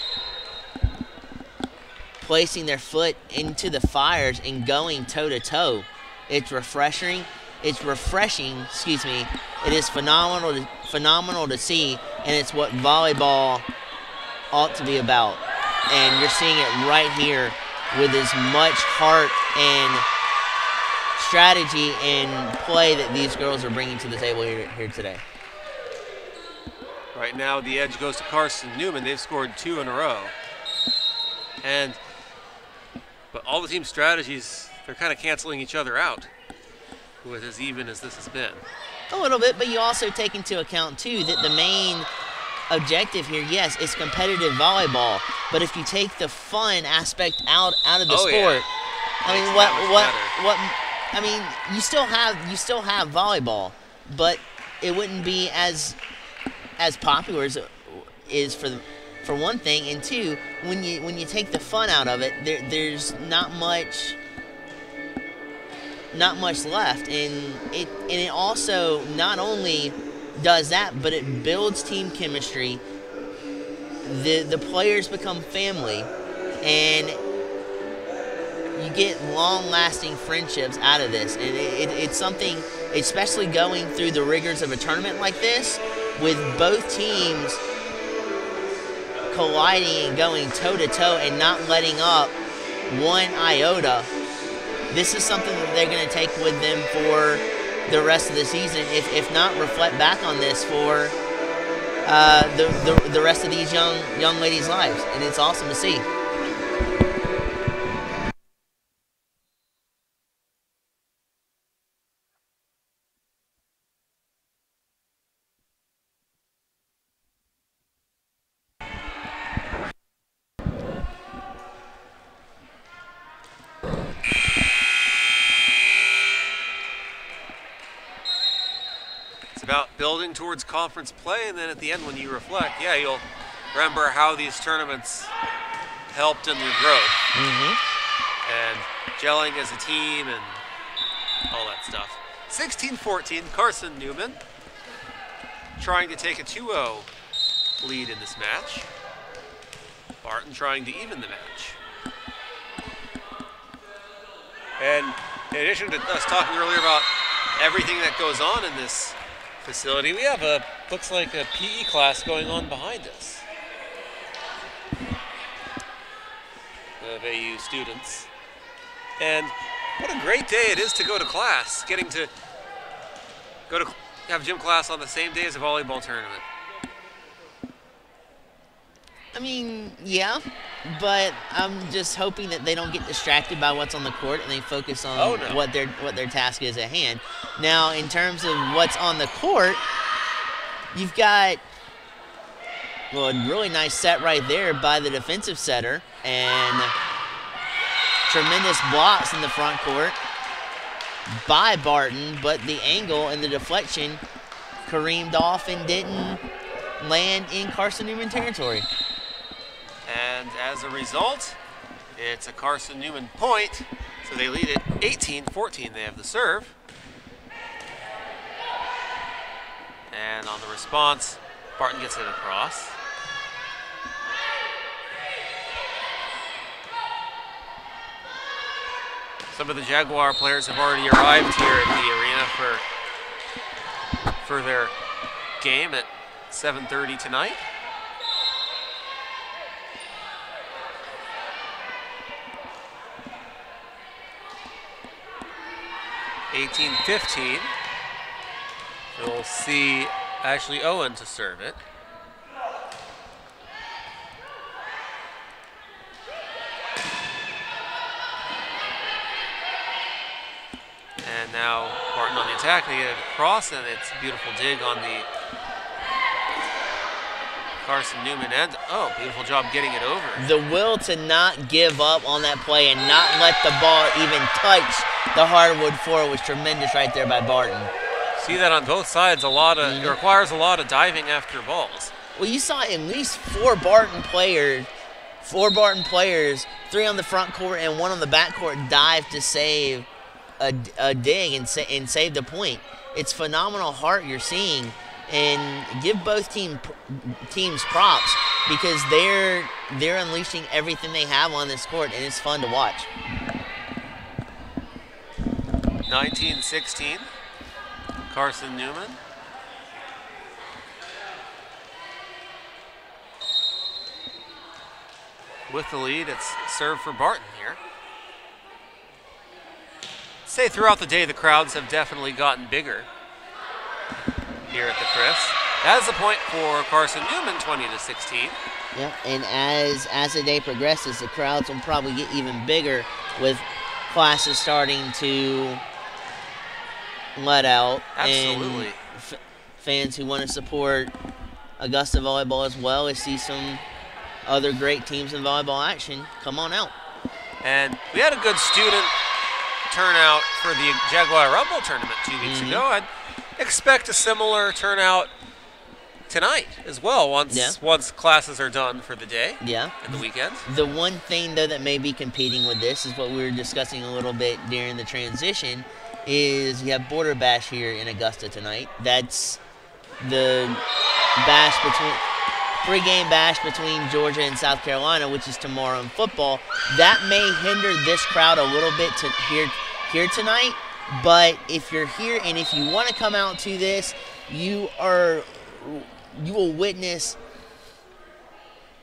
Speaker 2: placing their foot into the fires and going toe-to-toe. It's refreshing. It is phenomenal to see, and it's what volleyball ought to be about. And you're seeing it right here with as much heart and strategy and play that these girls are bringing to the table here today.
Speaker 1: Right now, the edge goes to Carson-Newman. They've scored 2 in a row. But all the team strategies, they're kind of canceling each other out with as even as this has been.
Speaker 2: A little bit, but you also take into account, too, that the main objective here, yes, is competitive volleyball. But if you take the fun aspect out of the sport,
Speaker 1: yeah.
Speaker 2: I mean, you still have volleyball, but it wouldn't be as popular as it is for one thing, and two, when you take the fun out of it, there's not much left, and it also not only does that, but it builds team chemistry. The players become family, and you get long-lasting friendships out of this, and it's something, especially going through the rigors of a tournament like this, with both teams colliding and going toe-to-toe and not letting up one iota. this is something that they're going to take with them for the rest of the season. If not, reflect back on this for the rest of these young ladies' lives, and it's awesome to see.
Speaker 1: About building towards conference play, and then at the end when you reflect, yeah, you'll remember how these tournaments helped in your growth. And gelling as a team and all that stuff. 16-14, Carson-Newman trying to take a 2-0 lead in this match. Barton trying to even the match. And in addition to us talking earlier about everything that goes on in this facility, we have looks like a PE class going on behind us of AU students. And what a great day it is to go to class, getting to have gym class on the same day as a volleyball tournament.
Speaker 2: I mean, yeah, but I'm just hoping that they don't get distracted by what's on the court and they focus on what their task is at hand. Now, in terms of what's on the court, you've got a really nice set right there by the defensive setter and tremendous blocks in the front court by Barton, but the angle and the deflection careened off and didn't land in Carson-Newman territory.
Speaker 1: And as a result, it's a Carson-Newman point, so they lead it 18-14. They have the serve. And on the response, Barton gets it across. Some of the Jaguar players have already arrived here at the arena for their game at 7:30 tonight. (18-15). We'll see Ashley Owen to serve it. And now Barton on the attack. They get it across, and it's a beautiful dig on the Carson-Newman end. Oh, beautiful job getting it over.
Speaker 2: The will to not give up on that play and not let the ball even touch the hardwood floor was tremendous right there by Barton.
Speaker 1: See that on both sides. It requires a lot of diving after balls.
Speaker 2: Well, you saw at least four Barton players, 3 on the front court and 1 on the back court, dive to save a dig and save the point. It's phenomenal heart you're seeing, and give both teams props because they're unleashing everything they have on this court, and it's fun to watch.
Speaker 1: 19-16, Carson-Newman. With the lead, it's serve for Barton here. Say throughout the day the crowds have definitely gotten bigger here at the Chris. That's the point for Carson-Newman, 20-16.
Speaker 2: Yeah, and as the day progresses, the crowds will probably get even bigger with classes starting to let out.
Speaker 1: Absolutely.
Speaker 2: And fans who want to support Augusta volleyball as well as see some other great teams in volleyball action, come on out.
Speaker 1: And we had a good student turnout for the Jaguar Rumble tournament 2 weeks ago. I'd expect a similar turnout tonight as well once classes are done for the day and the weekends.
Speaker 2: The one thing, though, that may be competing with this is what we were discussing a little bit during the transition is you have Border Bash here in Augusta tonight. That's the pregame bash between Georgia and South Carolina, which is tomorrow in football. That may hinder this crowd a little bit to here tonight, but if you're here and if you want to come out to this, you will witness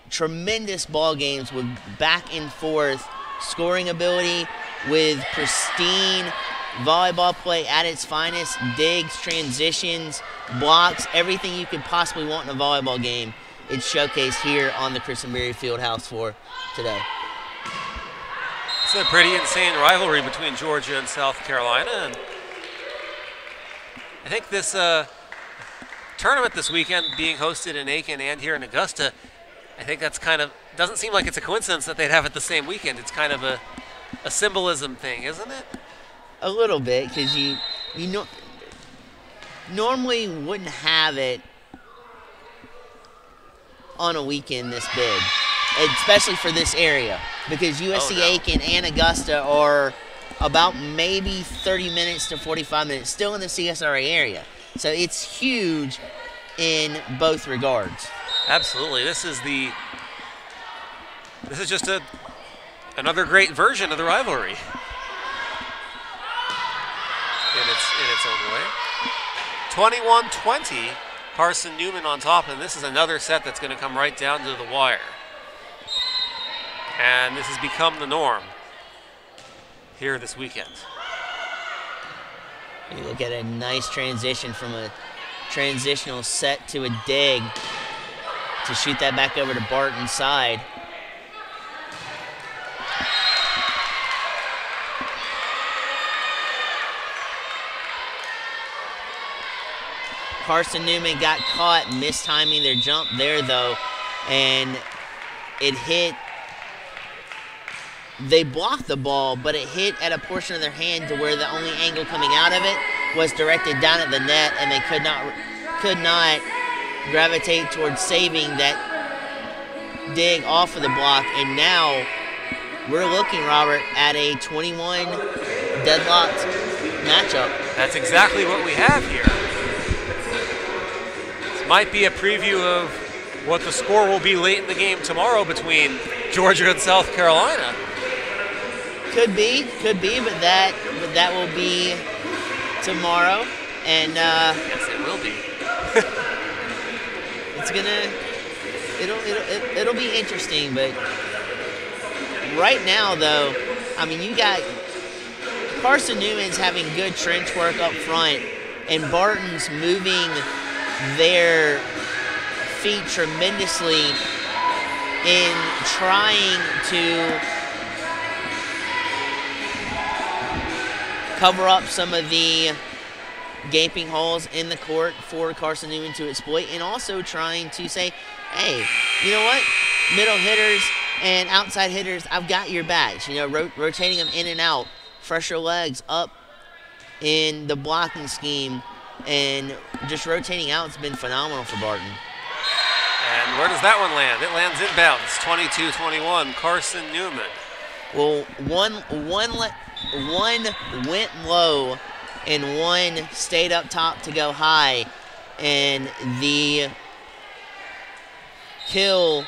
Speaker 2: tremendous ball games with back and forth scoring ability with pristine volleyball play at its finest, digs, transitions, blocks, everything you could possibly want in a volleyball game. It's showcased here on the Carson-Berry Fieldhouse for today.
Speaker 1: It's a pretty insane rivalry between Georgia and South Carolina, and I think this tournament this weekend being hosted in Aiken and here in Augusta, I think that's kind of, doesn't seem like it's a coincidence that they'd have it the same weekend. It's kind of a symbolism thing, isn't it?
Speaker 2: A little bit, because you normally wouldn't have it on a weekend this big, especially for this area, because USC Aiken and Augusta are about maybe 30 minutes to 45 minutes still in the CSRA area. So it's huge in both regards.
Speaker 1: Absolutely. This is just another great version of the rivalry in its own way. 21-20, Carson-Newman on top, and this is another set that's going to come right down to the wire. And this has become the norm here this weekend.
Speaker 2: You look at a nice transition from a transitional set to a dig to shoot that back over to Barton's side. Carson-Newman got caught mistiming their jump there, though, and it hit. They blocked the ball, but it hit at a portion of their hand to where the only angle coming out of it was directed down at the net, and they could not gravitate towards saving that dig off of the block. And now we're looking, Robert, at a 21 deadlocked matchup.
Speaker 1: That's exactly what we have here. This might be a preview of what the score will be late in the game tomorrow between Georgia and South Carolina.
Speaker 2: Could be, but that will be tomorrow, and
Speaker 1: yes, it will be.
Speaker 2: it'll be interesting. But right now, though, I mean, you got Carson-Newman's having good trench work up front, and Barton's moving their feet tremendously in trying to cover up some of the gaping holes in the court for Carson-Newman to exploit, and also trying to say, hey, you know what? Middle hitters and outside hitters, I've got your backs. You know, rotating them in and out, fresher legs up in the blocking scheme, and just rotating out has been phenomenal for Barton.
Speaker 1: And where does that one land? It lands inbounds, 22-21, Carson-Newman.
Speaker 2: Well, one went low and one stayed up top to go high, and the kill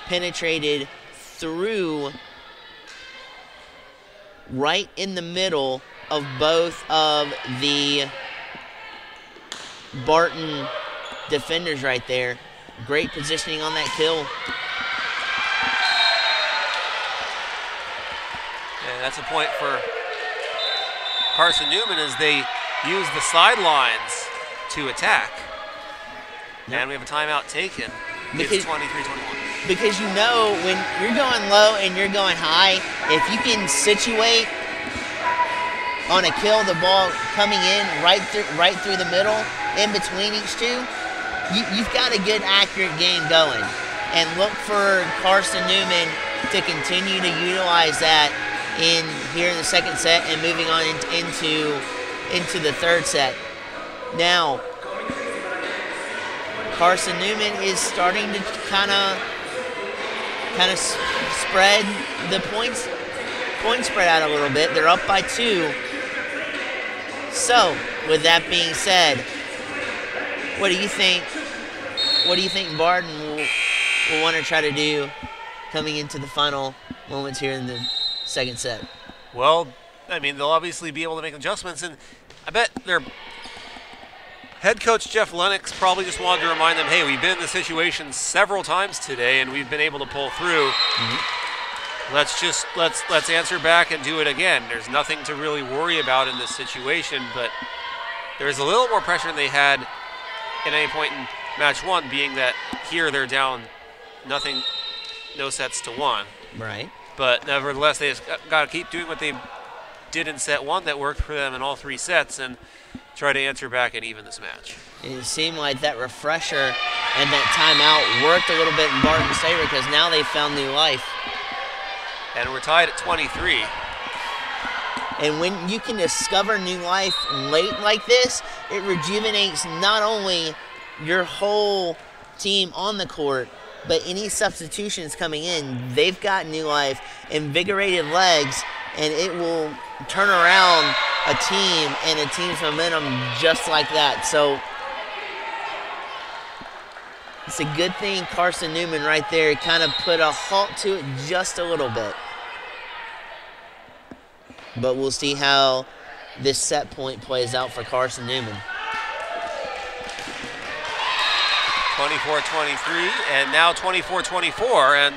Speaker 2: penetrated through right in the middle of both of the Barton defenders right there. Great positioning on that kill.
Speaker 1: And that's a point for Carson-Newman as they use the sidelines to attack. Yep. And we have a timeout taken. It's 23-21.
Speaker 2: Because you know when you're going low and you're going high, if you can situate on a kill the ball coming in right through the middle, in between each two, you've got a good accurate game going. And look for Carson-Newman to continue to utilize that here in the second set and moving on into the third set. Now, Carson-Newman is starting to kind of spread the point spread out a little bit. They're up by 2. So, with that being said, what do you think? What do you think Barton will want to try to do coming into the final moments here in the second set?
Speaker 1: Well, I mean, they'll obviously be able to make adjustments, and I bet their head coach Jeff Lennox probably just wanted to remind them, hey, we've been in this situation several times today, and we've been able to pull through. let's answer back and do it again. There's nothing to really worry about in this situation, but there's a little more pressure than they had at any point in match one, being that here they're down nothing, no sets to one.
Speaker 2: Right.
Speaker 1: But nevertheless, they just got to keep doing what they did in set one that worked for them in all 3 sets and try to answer back and even this match.
Speaker 2: It seemed like that refresher and that timeout worked a little bit in Barton's favor because now they found new life.
Speaker 1: And we're tied at 23.
Speaker 2: And when you can discover new life late like this, it rejuvenates not only your whole team on the court, but any substitutions coming in, they've got new life, invigorated legs, and it will turn around a team and a team's momentum just like that. So it's a good thing Carson-Newman right there kind of put a halt to it just a little bit. But we'll see how this set point plays out for Carson-Newman.
Speaker 1: 24-23, and now 24-24, and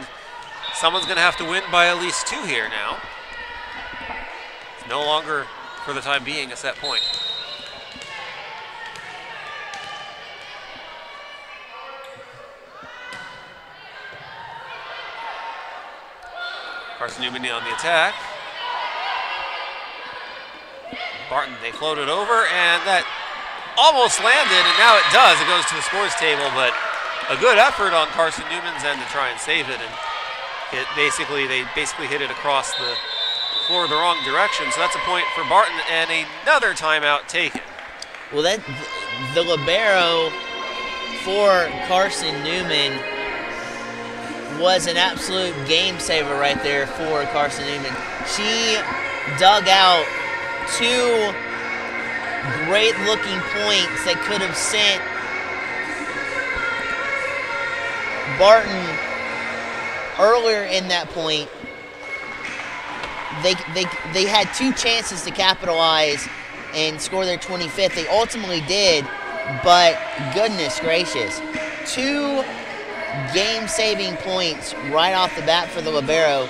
Speaker 1: someone's going to have to win by at least 2 here now. It's no longer, for the time being, a set point. Carson-Newman on the attack. Barton, they floated over, and that almost landed, and now it does. It goes to the scores table, but a good effort on Carson-Newman's end to try and save it, and they basically hit it across the floor the wrong direction. So that's a point for Barton, and another timeout taken.
Speaker 2: Well, the libero for Carson-Newman was an absolute game saver right there for Carson-Newman. She dug out 2 great-looking points that could have sent Barton earlier in that point. They had 2 chances to capitalize and score their 25th. They ultimately did, but goodness gracious, 2 game-saving points right off the bat for the libero.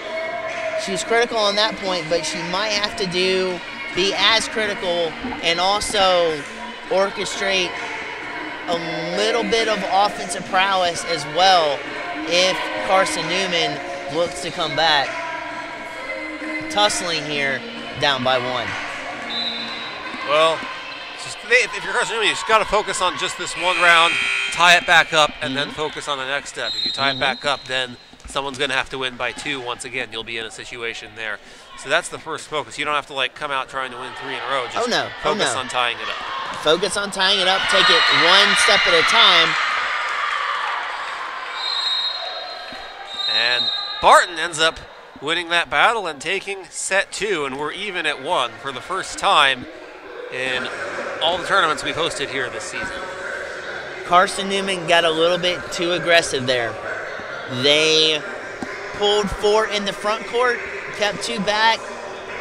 Speaker 2: She was critical on that point, but she might have to be as critical and also orchestrate a little bit of offensive prowess as well if Carson-Newman looks to come back. Tussling here, down by 1.
Speaker 1: Well, if you're Carson-Newman, you just got to focus on just this one round, tie it back up, and then focus on the next step. If you tie it back up, then someone's going to have to win by 2 once again. You'll be in a situation there. So that's the first focus. You don't have to come out trying to win 3 in a row. Just focus on tying it up.
Speaker 2: Focus on tying it up. Take it one step at a time.
Speaker 1: And Barton ends up winning that battle and taking set 2, and we're even at 1 for the first time in all the tournaments we've hosted here this season.
Speaker 2: Carson-Newman got a little bit too aggressive there. They pulled 4 in the front court, kept 2 back,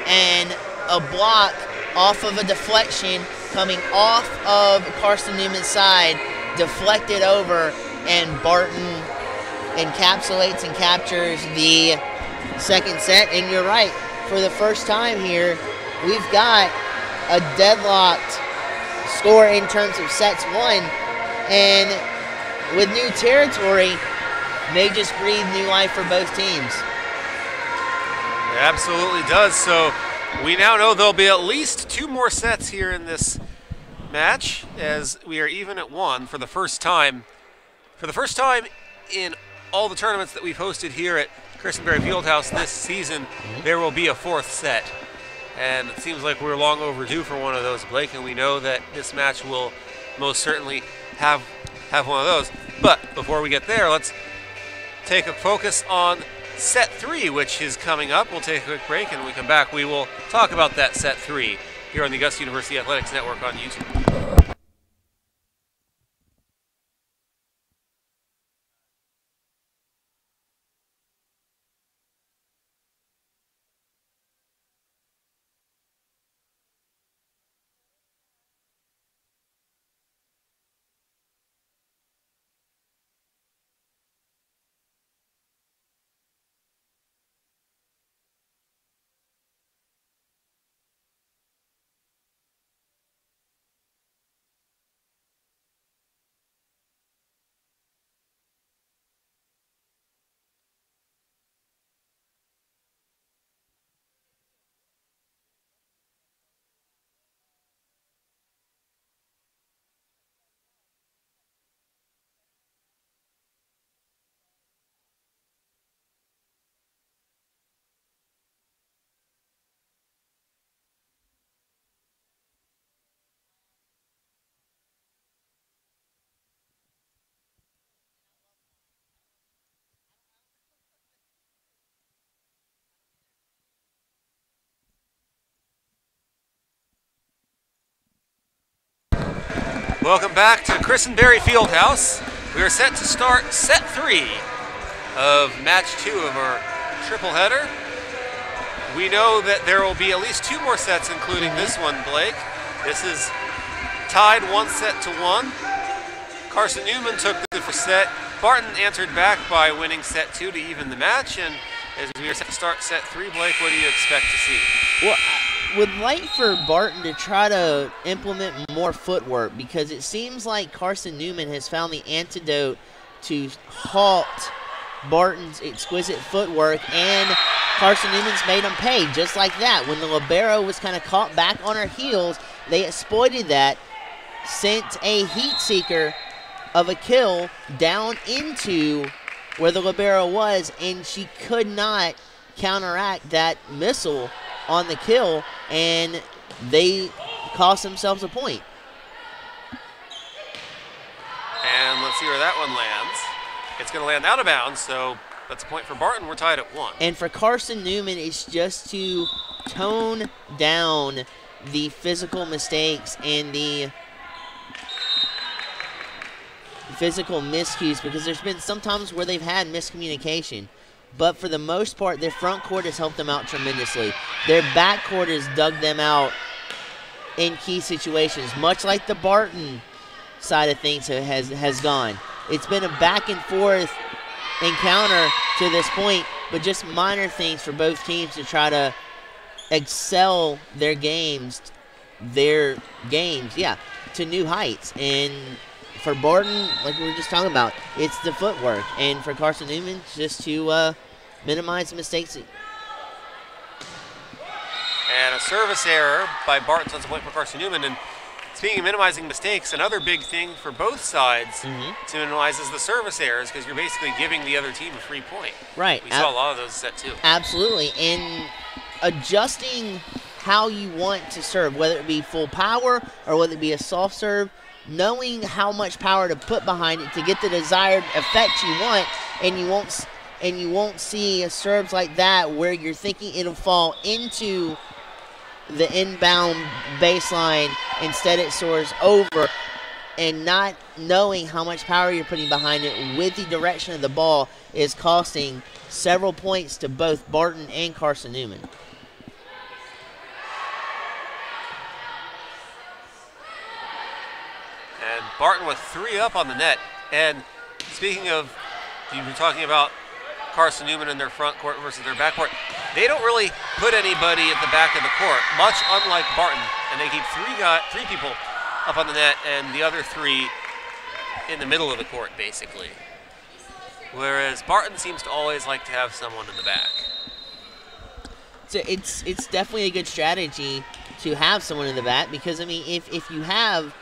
Speaker 2: and a block off of a deflection coming off of Carson-Newman's side, deflected over, and Barton encapsulates and captures the second set. And you're right, for the first time here, we've got a deadlocked score in terms of sets won, and with new territory, may just breathe new life for both teams.
Speaker 1: It absolutely does. So we now know there'll be at least 2 more sets here in this match, as we are even at 1 for the first time. For the first time in all the tournaments that we've hosted here at Carson-Newman Fieldhouse this season, there will be a 4th set. And it seems like we're long overdue for one of those, Blake, and we know that this match will most certainly have one of those. But before we get there, let's take a focus on set 3, which is coming up. We'll take a quick break, and when we come back, we will talk about that set 3 here on the Augusta University Athletics Network on YouTube. Welcome back to Carson-Newman Fieldhouse. We are set to start set 3 of match 2 of our triple header. We know that there will be at least 2 more sets, including this one, Blake. This is tied 1-1. Carson-Newman took the first set. Barton answered back by winning set 2 to even the match. And as we are set to start set 3, Blake, what do you expect to see?
Speaker 2: Well, I would like for Barton to try to implement more footwork, because it seems like Carson-Newman has found the antidote to halt Barton's exquisite footwork, and Carson-Newman's made him pay just like that. When the libero was kind of caught back on her heels, they exploited that, sent a heat seeker of a kill down into where the libero was, and she could not counteract that missile on the kill, and they cost themselves a point.
Speaker 1: And let's see where that one lands. It's going to land out of bounds, so that's a point for Barton. We're tied at 1.
Speaker 2: And for Carson-Newman, it's just to tone down the physical mistakes and the physical miscues, because there's been some times where they've had miscommunication. But for the most part, their front court has helped them out tremendously. Their back court has dug them out in key situations, much like the Barton side of things has gone. It's been a back and forth encounter to this point, but just minor things for both teams to try to excel their games, to new heights. And for Barton, like we were just talking about, it's the footwork. And for Carson-Newman, just to minimize the mistakes.
Speaker 1: And a service error by Barton, so that's a point for Carson-Newman. And speaking of minimizing mistakes, another big thing for both sides to minimize is the service errors, because you're basically giving the other team a free point.
Speaker 2: Right.
Speaker 1: We saw a lot of those set 2.
Speaker 2: Absolutely. And adjusting how you want to serve, whether it be full power or whether it be a soft serve, knowing how much power to put behind it to get the desired effect you want, and you won't see serves like that where you're thinking it'll fall into the inbound baseline. Instead it soars over, and not knowing how much power you're putting behind it with the direction of the ball is costing several points to both Barton and Carson-Newman.
Speaker 1: And Barton with 3 up on the net. And speaking of, you were talking about Carson-Newman in their front court versus their back court. They don't really put anybody at the back of the court, much unlike Barton. And they keep 3 people up on the net and the other 3 in the middle of the court, basically. Whereas Barton seems to always like to have someone in the back.
Speaker 2: So it's definitely a good strategy to have someone in the back, because, I mean, if you have,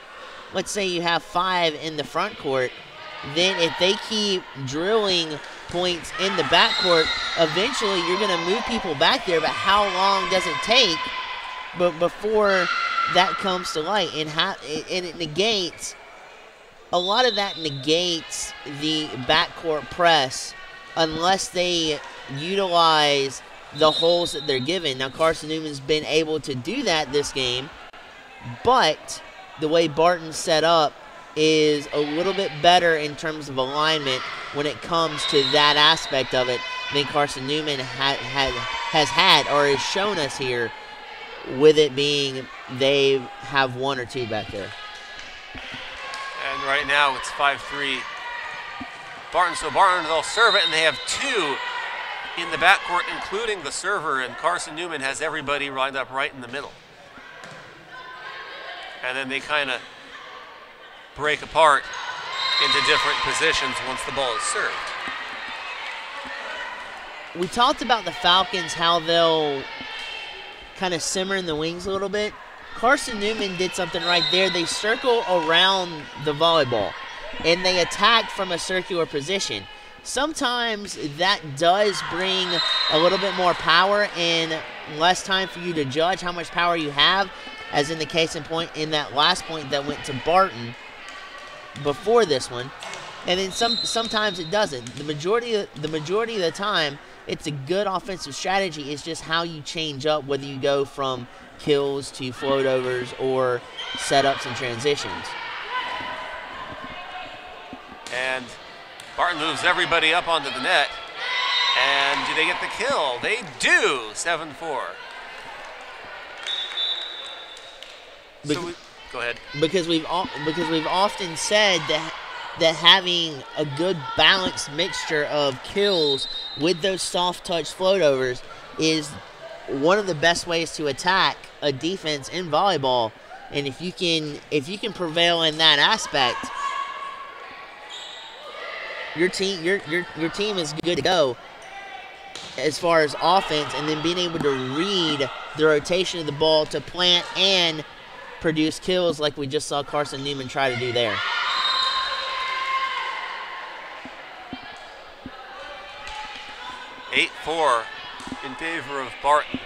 Speaker 2: let's say you have 5 in the front court, then if they keep drilling points in the backcourt, eventually you're going to move people back there. But how long does it take before that comes to light? And it negates, a lot of that negates the backcourt press unless they utilize the holes that they're given. Now, Carson-Newman's been able to do that this game, but the way Barton's set up is a little bit better in terms of alignment when it comes to that aspect of it than Carson-Newman has had or has shown us here, with it being they have 1 or 2 back there.
Speaker 1: And right now it's 5-3 Barton. So Barton, they'll serve it, and they have 2 in the backcourt, including the server, and Carson-Newman has everybody lined up right in the middle. And then they kind of break apart into different positions once the ball is served.
Speaker 2: We talked about the Falcons, how they'll kind of simmer in the wings a little bit. Carson-Newman did something right there. They circle around the volleyball, and they attack from a circular position. Sometimes that does bring a little bit more power and less time for you to judge how much power you have, as in the case in point in that last point that went to Barton before this one. And then sometimes it doesn't. The majority of the time, it's a good offensive strategy. It's just how you change up, whether you go from kills to float overs or setups and transitions.
Speaker 1: And Barton moves everybody up onto the net. And do they get the kill? They do, 7-4. Go ahead.
Speaker 2: Because we've often said that having a good balanced mixture of kills with those soft touch floatovers is one of the best ways to attack a defense in volleyball. And if you can prevail in that aspect, your team is good to go as far as offense, and then being able to read the rotation of the ball to plant and produce kills like we just saw Carson-Newman try to do there.
Speaker 1: (8-4) in favor of Barton.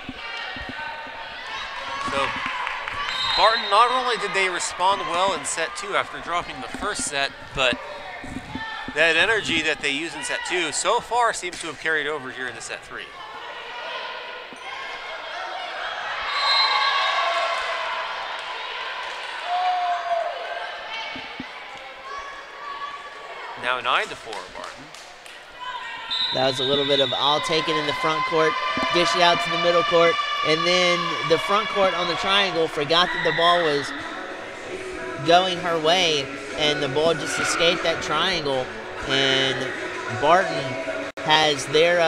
Speaker 1: So Barton, not only did they respond well in set 2 after dropping the first set, but that energy that they use in set 2 so far seems to have carried over here into set 3. Now 9-4, Barton.
Speaker 2: That was a little bit of I'll take it in the front court, dish it out to the middle court, and then the front court on the triangle forgot that the ball was going her way, and the ball just escaped that triangle, and Barton has their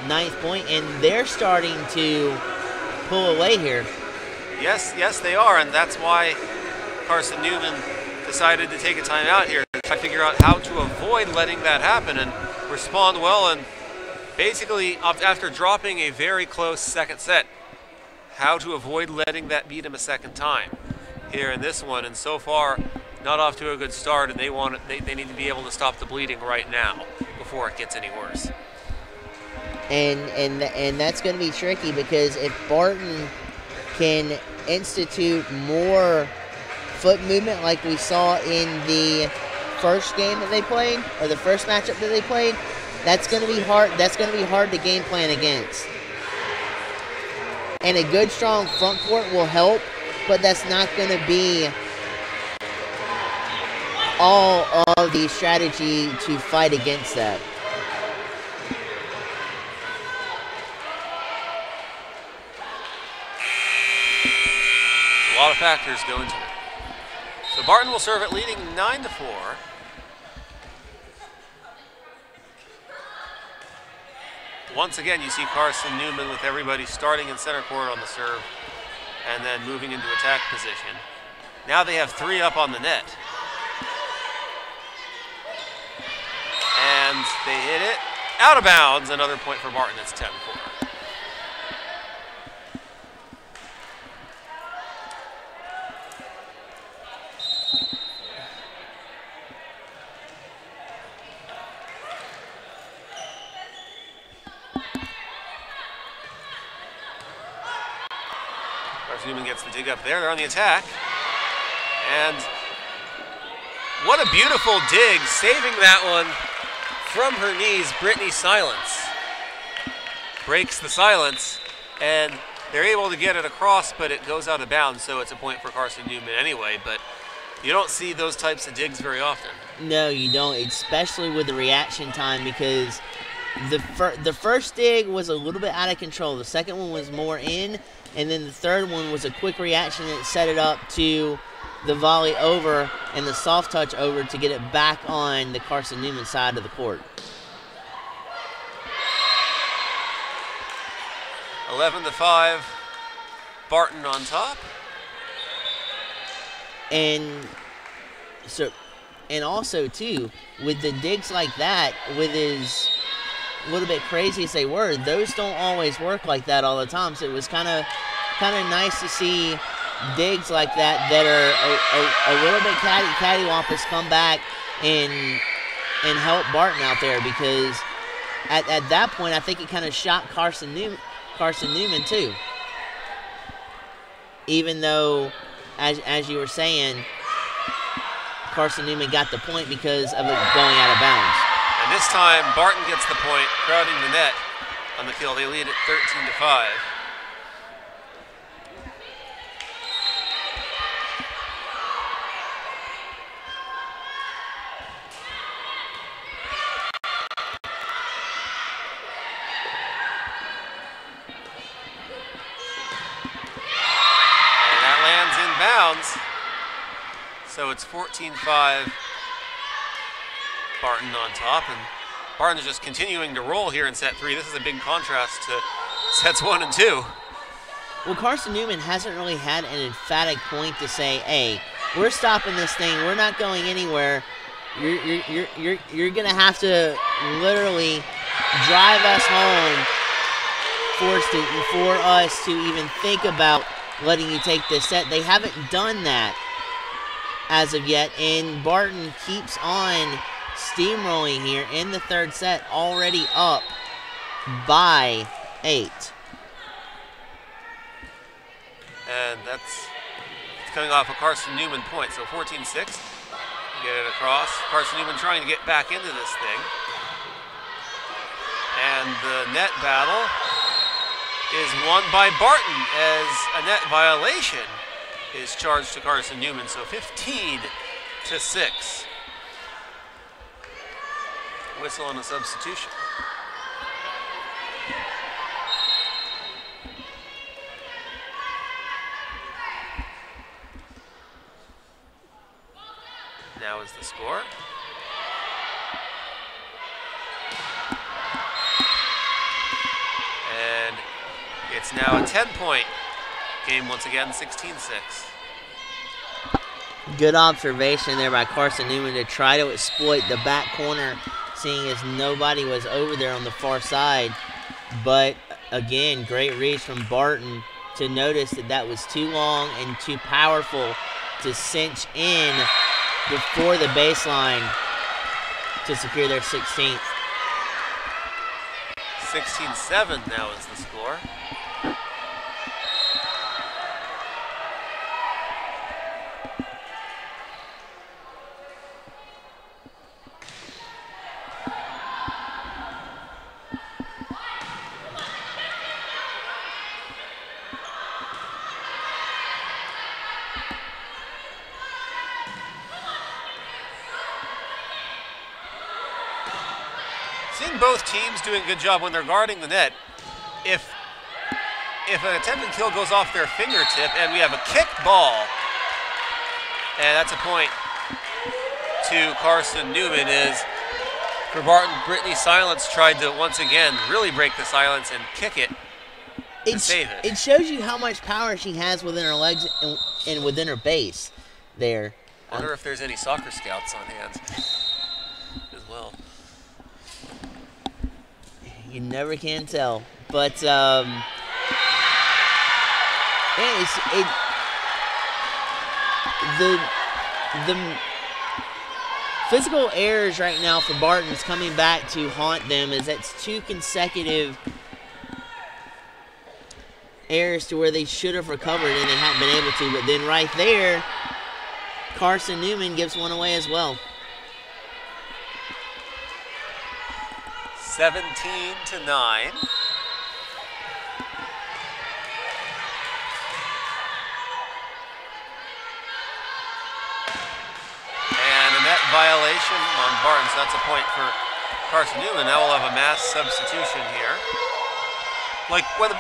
Speaker 2: 9th point, and they're starting to pull away here.
Speaker 1: Yes, they are, and that's why Carson-Newman decided to take a timeout here to try to figure out how to avoid letting that happen and respond well, and basically after dropping a very close second set, how to avoid letting that beat him a second time here in this one. And so far, not off to a good start, and they need to be able to stop the bleeding right now before it gets any worse.
Speaker 2: And that's going to be tricky, because if Barton can institute more foot movement like we saw in the first game that they played, or the first matchup that they played, that's going to be hard. That's going to be hard to game plan against. And a good, strong front court will help, but that's not going to be all of the strategy to fight against that.
Speaker 1: A lot of factors go into it. So Barton will serve it leading 9-4. Once again, you see Carson-Newman with everybody starting in center court on the serve and then moving into attack position. Now they have 3 up on the net. And they hit it out of bounds. Another point for Barton. It's 10-4. Carson-Newman gets the dig up there. They're on the attack. And what a beautiful dig, saving that one from her knees. Brittany Silence breaks the silence, and they're able to get it across, but it goes out of bounds, so it's a point for Carson-Newman anyway. But you don't see those types of digs very often.
Speaker 2: No, you don't, especially with the reaction time, because the first dig was a little bit out of control. The second one was more in, and then the third one was a quick reaction that set it up to the volley over and the soft touch over to get it back on the Carson-Newman side of the court.
Speaker 1: 11-5, Barton on top.
Speaker 2: And also too, with the digs like that, with as a little bit crazy as they were, those don't always work like that all the time. So it was kind of nice to see digs like that are a little bit cattywampus come back and help Barton out there, because at that point I think it kind of shot Carson-Newman too. Even though, as you were saying, Carson-Newman got the point because of it going out of bounds.
Speaker 1: And this time Barton gets the point, crowding the net on the kill. They lead at 13-5. of bounds. So it's 14-5. Barton on top, and Barton's just continuing to roll here in set 3. This is a big contrast to sets 1 and 2.
Speaker 2: Well, Carson-Newman hasn't really had an emphatic point to say, hey, we're stopping this thing. We're not going anywhere. You're going to have to literally drive us home for us to even think about letting you take this set. They haven't done that as of yet, and Barton keeps on steamrolling here in the third set, already up by 8.
Speaker 1: And that's coming off a Carson-Newman point, so 14-6. Get it across. Carson-Newman trying to get back into this thing. And the net battle is won by Barton as a net violation is charged to Carson-Newman, so 15-6. Whistle on a substitution. Now is the score. And it's now a 10-point game once again, 16-6.
Speaker 2: Good observation there by Carson-Newman to try to exploit the back corner, seeing as nobody was over there on the far side. But again, great reach from Barton to notice that that was too long and too powerful to cinch in before the baseline to secure their 16th.
Speaker 1: 16-7 now is the score. Seeing both teams doing a good job when they're guarding the net. If an attempted kill goes off their fingertip and we have a kicked ball, and that's a point to Carson-Newman, is for Barton, Brittany Silence tried to once again really break the silence and kick it to save it.
Speaker 2: It shows you how much power she has within her legs and within her base there.
Speaker 1: I wonder if there's any soccer scouts on hand as well.
Speaker 2: You never can tell, but the physical errors right now for Barton is coming back to haunt them, as that's 2 consecutive errors to where they should have recovered and they haven't been able to. But then right there, Carson-Newman gives one away as well.
Speaker 1: 17-9. And a net violation on Barton, so that's a point for Carson-Newman. Now we'll have a mass substitution here. Like when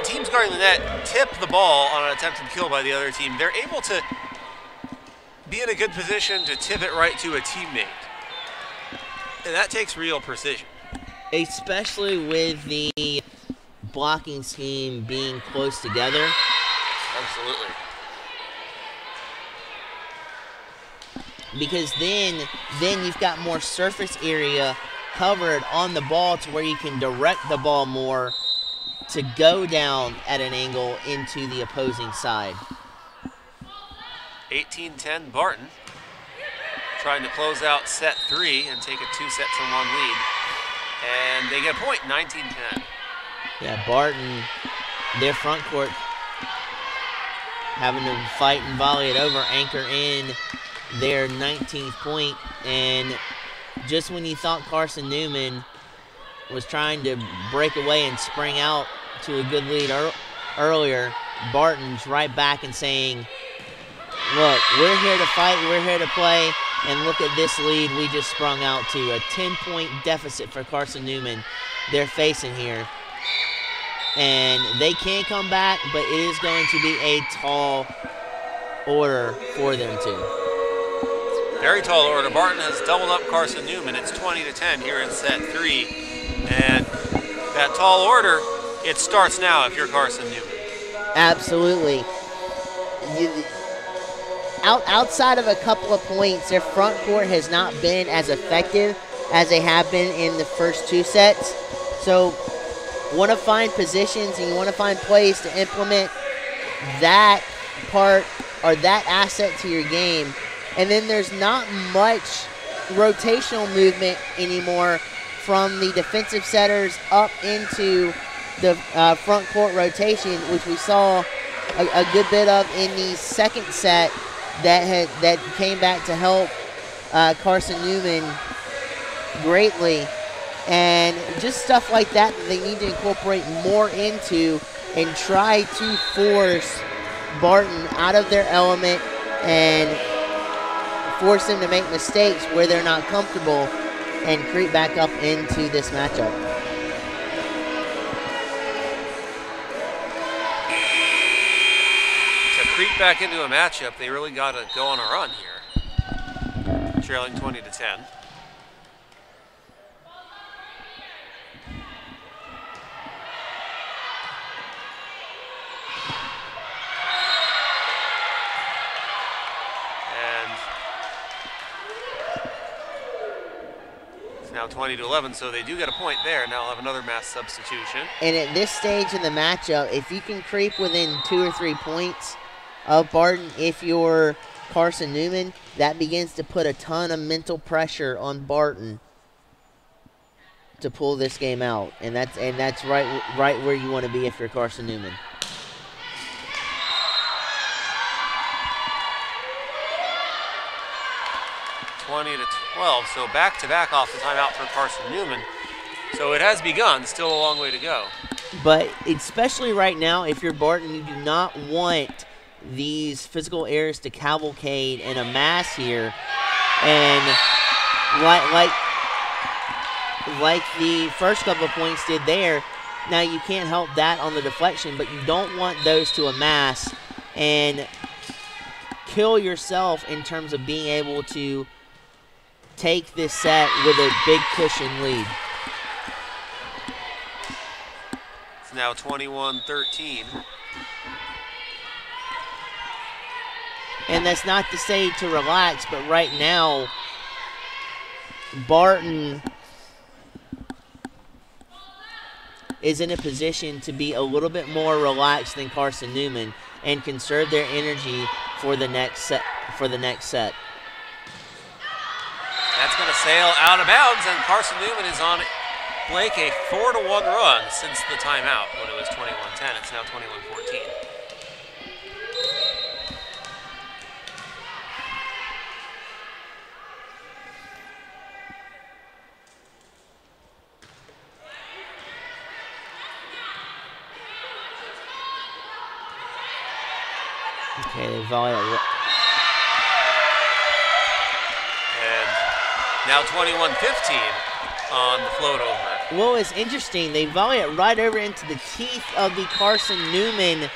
Speaker 1: teams guarding the net tip the ball on an attempted kill by the other team, they're able to be in a good position to tip it right to a teammate. And that takes real precision.
Speaker 2: Especially with the blocking scheme being close together.
Speaker 1: Absolutely.
Speaker 2: Because then you've got more surface area covered on the ball to where you can direct the ball more to go down at an angle into the opposing side.
Speaker 1: 18-10 Barton trying to close out set 3 and take a 2-1 lead. And they get a point, 19-10.
Speaker 2: Yeah, Barton, their front court, having to fight and volley it over, anchor in their 19th point. And just when you thought Carson-Newman was trying to break away and spring out to a good lead earlier, Barton's right back and saying, look, we're here to fight, we're here to play. And look at this lead we just sprung out to. A 10-point deficit for Carson-Newman they're facing here. And they can come back, but it is going to be a tall order for them to.
Speaker 1: Very tall order. Barton has doubled up Carson-Newman. It's 20-10 here in set 3. And that tall order, it starts now if you're Carson-Newman.
Speaker 2: Absolutely. Outside of a couple of points, their front court has not been as effective as they have been in the first 2 sets. So want to find positions and you want to find plays to implement that part or that asset to your game. And then there's not much rotational movement anymore from the defensive setters up into the front court rotation, which we saw a good bit of in the second set that came back to help Carson-Newman greatly. And just stuff like that they need to incorporate more into and try to force Barton out of their element and force them to make mistakes where they're not comfortable and creep back up into this matchup.
Speaker 1: To creep back into a matchup, they really got to go on a run here. Trailing 20-10. Now 20-11, so they do get a point there. Now I'll have another mass substitution.
Speaker 2: And at this stage in the matchup, if you can creep within 2 or 3 points of Barton, if you're Carson-Newman, that begins to put a ton of mental pressure on Barton to pull this game out. And that's right where you want to be if you're Carson-Newman.
Speaker 1: So back-to-back off the timeout for Carson-Newman. So it has begun, still a long way to go.
Speaker 2: But especially right now, if you're Barton, you do not want these physical errors to cavalcade and amass here. And like the first couple of points did there, now you can't help that on the deflection, but you don't want those to amass and kill yourself in terms of being able to take this set with a big cushion lead.
Speaker 1: It's now 21-13.
Speaker 2: And that's not to say to relax, but right now, Barton is in a position to be a little bit more relaxed than Carson-Newman and conserve their energy for the next set.
Speaker 1: That's going to sail out of bounds, and Carson-Newman is on Blake a 4-1 run since the timeout when it was 21-10. It's now 21-14.
Speaker 2: Okay, they volley it.
Speaker 1: Now 21-15 on the float over.
Speaker 2: Well, it's interesting. They volley it right over into the teeth of the Carson-Newman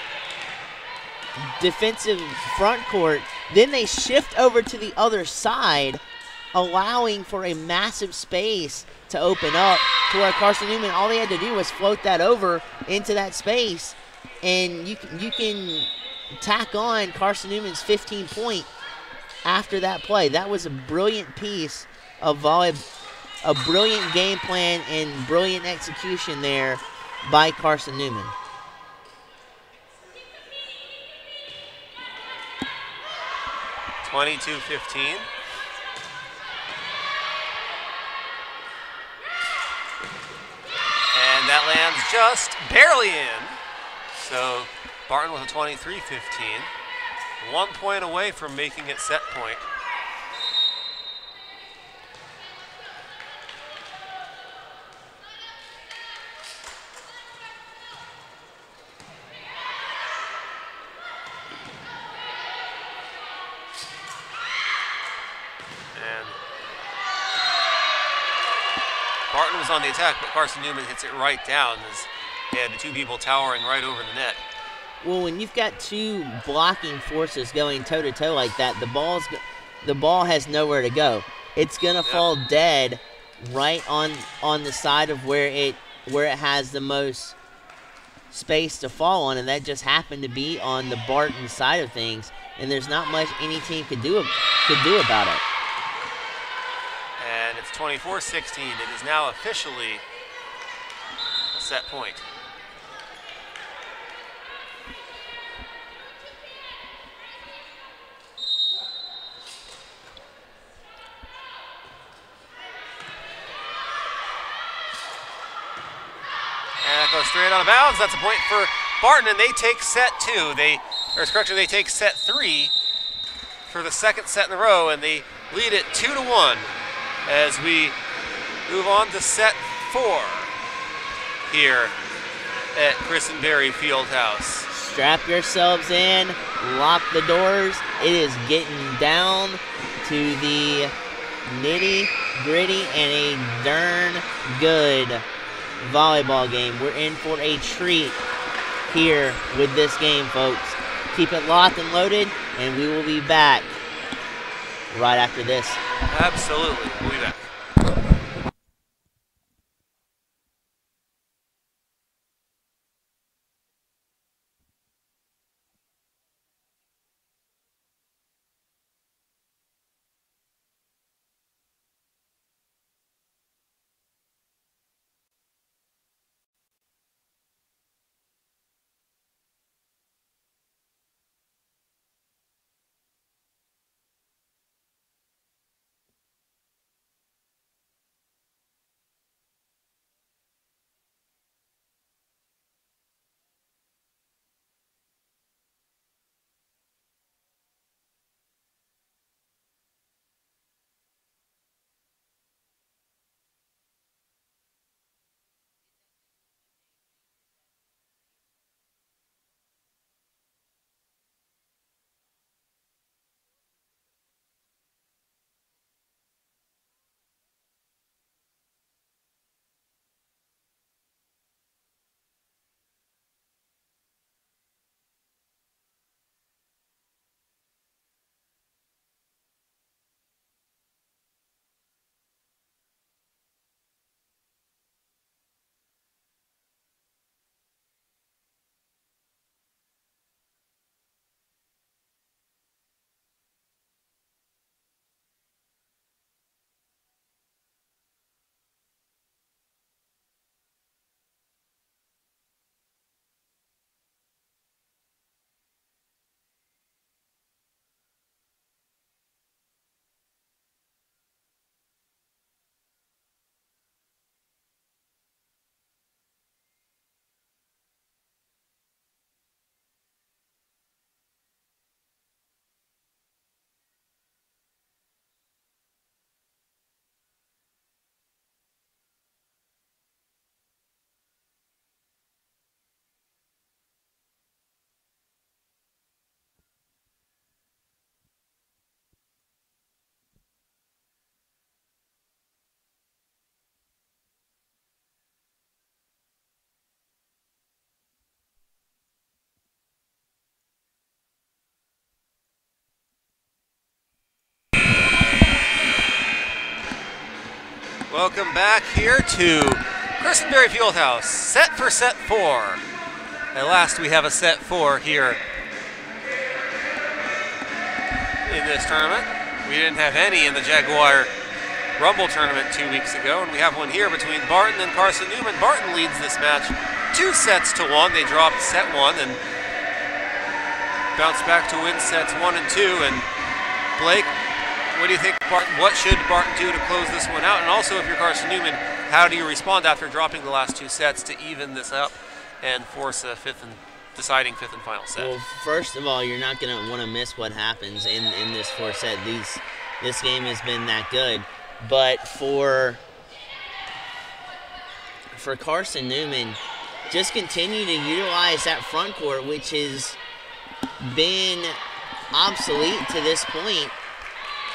Speaker 2: defensive front court. Then they shift over to the other side, allowing for a massive space to open up to where Carson-Newman, all they had to do was float that over into that space, and you can tack on Carson-Newman's 15-point after that play. That was a brilliant piece of volley, a brilliant game plan and brilliant execution there by Carson-Newman.
Speaker 1: (22-15). And that lands just barely in. So Barton with a 23-15. 1 point away from making it set point. Barton was on the attack, but Carson-Newman hits it right down as they had the 2 people towering right over the net.
Speaker 2: Well, when you've got two blocking forces going toe-to-toe like that, the ball has nowhere to go. It's going to fall dead right on the side of where it has the most space to fall on, and that just happened to be on the Barton side of things, and there's not much any team could do about it.
Speaker 1: And it's 24-16. It is now officially a set point. And that goes straight out of bounds. That's a point for Barton, and they take set two. They take set three for the second set in a row, and they lead it 2-1 as we move on to set four here at Carson-Newman Fieldhouse.
Speaker 2: Strap yourselves in, lock the doors. It is getting down to the nitty-gritty and a darn good volleyball game. We're in for a treat here with this game, folks. Keep it locked and loaded, and we will be back right after this.
Speaker 1: Absolutely. We'll be back. Welcome back here to Carson-Newman Fieldhouse, set for set four. At last we have a set four here in this tournament. We didn't have any in the Jaguar Rumble tournament 2 weeks ago, and we have one here between Barton and Carson-Newman. Barton leads this match 2-1. They dropped set one and bounced back to win sets 1 and 2. And Blake, what do you think, Barton? What should Barton do to close this one out? And also, if you're Carson-Newman, how do you respond after dropping the last two sets to even this up and force a deciding fifth and final set?
Speaker 2: Well, first of all, you're not going to want to miss what happens in this fourth set. This game has been that good. But for Carson-Newman, just continue to utilize that front court, which has been obsolete to this point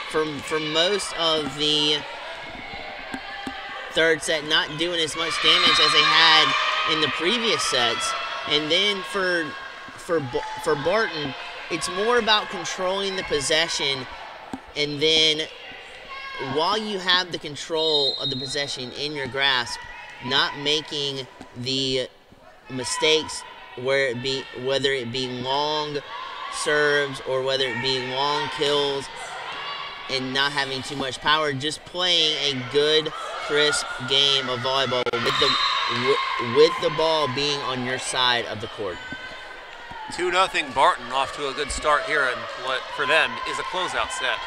Speaker 2: for most of the third set, not doing as much damage as they had in the previous sets. And then for for Barton, it's more about controlling the possession, and then while you have the control of the possession in your grasp, not making the mistakes whether it be long serves or whether it be long kills and not having too much power, just playing a good, crisp game of volleyball with the ball being on your side of the court.
Speaker 1: 2-0 Barton, off to a good start here, and what for them is a closeout set.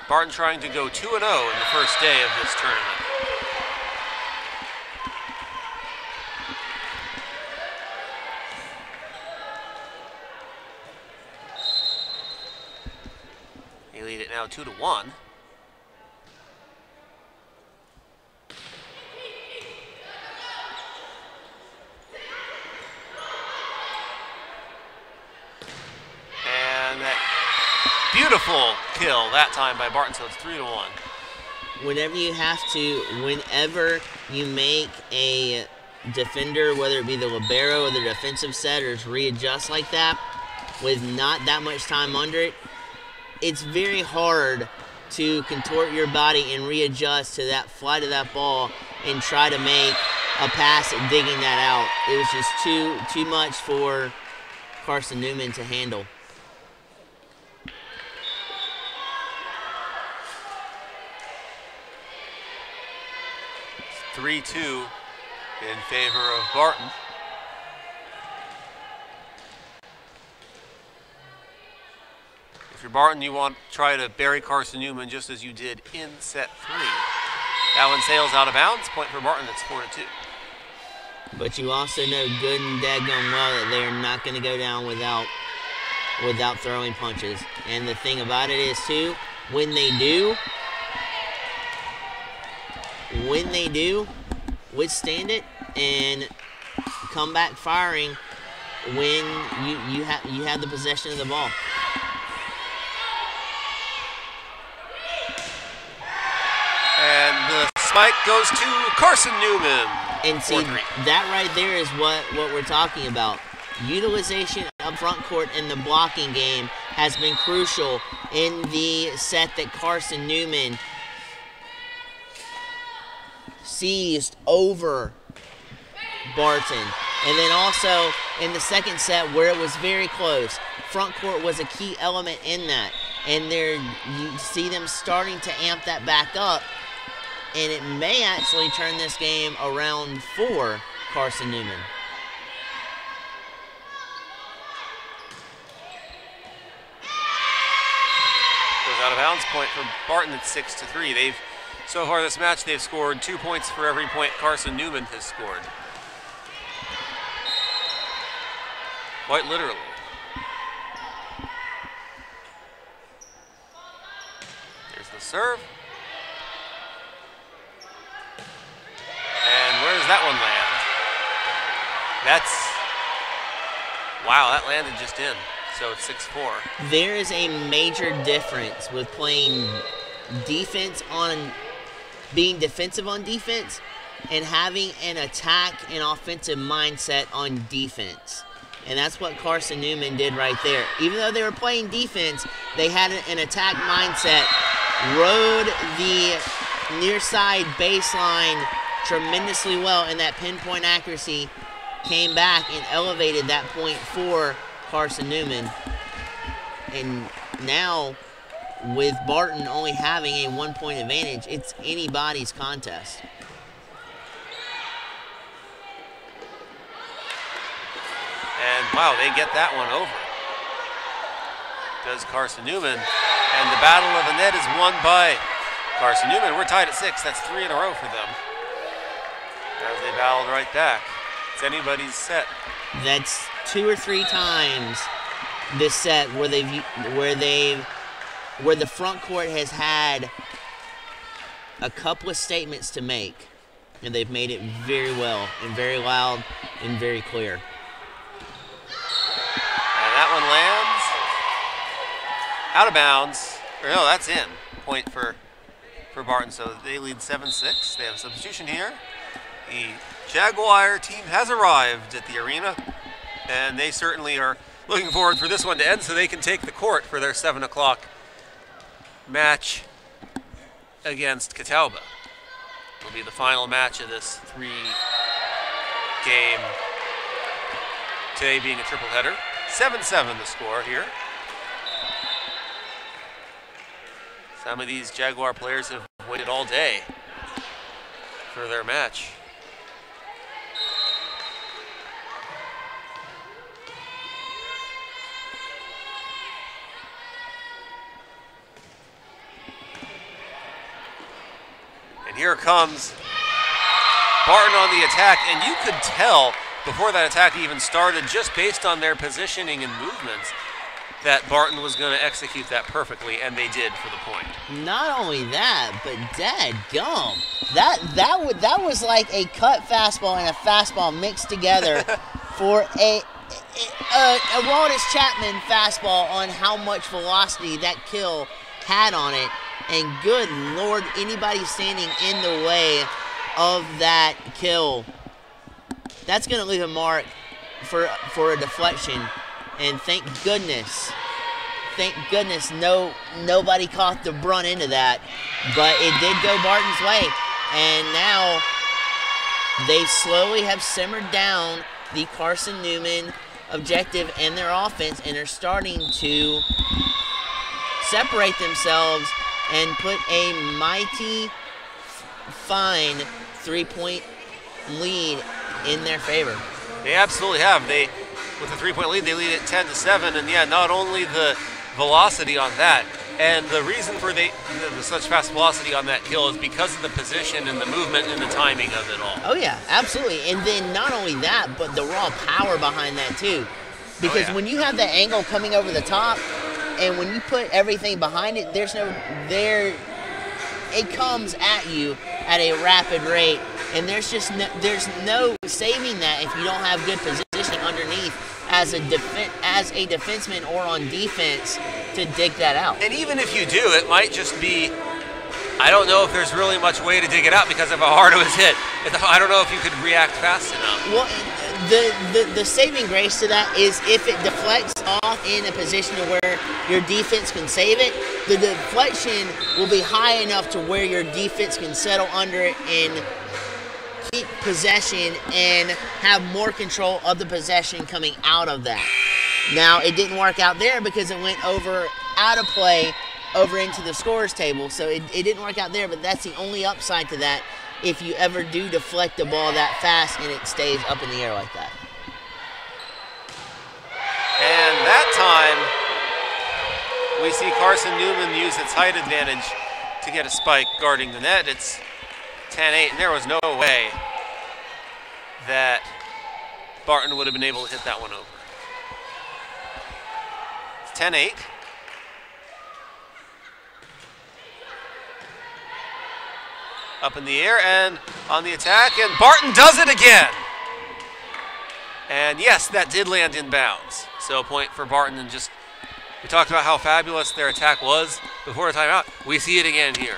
Speaker 1: Barton trying to go 2-0 in the first day of this tournament. They lead it now 2-1. And that beautiful kill that time by Barton, so it's 3-1.
Speaker 2: Whenever you make a defender, whether it be the libero or the defensive setters, readjust like that with not that much time under it, it's very hard to contort your body and readjust to that flight of that ball and try to make a pass at digging that out. It was just too much for Carson-Newman to handle.
Speaker 1: 3-2 in favor of Barton. If you're Barton, you want to try to bury Carson-Newman just as you did in set 3. That one sails out of bounds. Point for Barton. It's 4-2.
Speaker 2: But you also know good and daggone well that they're not going to go down without throwing punches. And the thing about it is, too, when they do, withstand it and come back firing when you have the possession of the ball.
Speaker 1: And the spike goes to Carson-Newman.
Speaker 2: And see, that right there is what we're talking about. Utilization of front court in the blocking game has been crucial in the set that Carson-Newman seized over Barton. And then also in the second set where it was very close, front court was a key element in that. And there you see them starting to amp that back up, and it may actually turn this game around for Carson-Newman.
Speaker 1: Goes out of bounds. Point for Barton at 6-3. So far this match, they've scored 2 points for every point Carson-Newman has scored. Quite literally. There's the serve. And where does that one land? Wow, that landed just in. So it's 6-4.
Speaker 2: There is a major difference with playing being defensive on defense and having an attack and offensive mindset on defense. And that's what Carson-Newman did right there. Even though they were playing defense, they had an attack mindset, rode the near side baseline tremendously well, and that pinpoint accuracy came back and elevated that point for Carson-Newman. And now, with Barton only having a 1-point advantage, it's anybody's contest.
Speaker 1: And wow, they get that one over. Does Carson-Newman. And the battle of the net is won by Carson-Newman. We're tied at 6. That's 3 in a row for them. As they battled right back. It's anybody's set.
Speaker 2: That's 2 or 3 times this set where the front court has had a couple of statements to make, and they've made it very well and very loud and very clear.
Speaker 1: that one lands out of bounds. Or no, that's in. Point for Barton. So they lead 7-6. They have a substitution here. The Jaguar team has arrived at the arena, and they certainly are looking forward for this one to end so they can take the court for their 7 o'clock match against Catawba. It'll be the final match of this 3-game, today being a triple header. 7-7 the score here. Some of these Jaguar players have waited all day for their match. And here comes Barton on the attack, and you could tell before that attack even started, just based on their positioning and movements, that Barton was going to execute that perfectly, and they did for the point.
Speaker 2: Not only that, but dadgum, that was like a cut fastball and a fastball mixed together for a Aroldis Chapman fastball on how much velocity that kill had on it. And good Lord, anybody standing in the way of that kill, that's going to leave a mark for a deflection. And thank goodness, nobody caught the brunt into that. But it did go Barton's way. And now they slowly have simmered down the Carson-Newman objective and their offense, and are starting to separate themselves and put a mighty fine 3-point lead in their favor.
Speaker 1: They absolutely have. With a 3-point lead, they lead at 10-7, and yeah, not only the velocity on that, and the reason for the such fast velocity on that kill is because of the position and the movement and the timing of it all.
Speaker 2: Oh yeah, absolutely. And then not only that, but the raw power behind that too. Because when you have that angle coming over the top, and when you put everything behind it, it comes at you at a rapid rate, and there's no saving that if you don't have good positioning underneath as a defenseman or on defense to dig that out.
Speaker 1: And even if you do, it might just be, I don't know if there's really much way to dig it out because of how hard it was hit. I don't know if you could react fast enough.
Speaker 2: Well, the saving grace to that is if it deflects off in a position where your defense can save it, the deflection will be high enough to where your defense can settle under it and keep possession and have more control of the possession coming out of that. Now, it didn't work out there because it went out of play over into the scorer's table, so it didn't work out there, but that's the only upside to that if you ever do deflect the ball that fast and it stays up in the air like that.
Speaker 1: And that time, we see Carson-Newman use its height advantage to get a spike guarding the net. It's 10-8, and there was no way that Barton would have been able to hit that one over. It's 10-8. Up in the air and on the attack, and Barton does it again. And yes, that did land in bounds. So a point for Barton, and just, we talked about how fabulous their attack was before the timeout. We see it again here.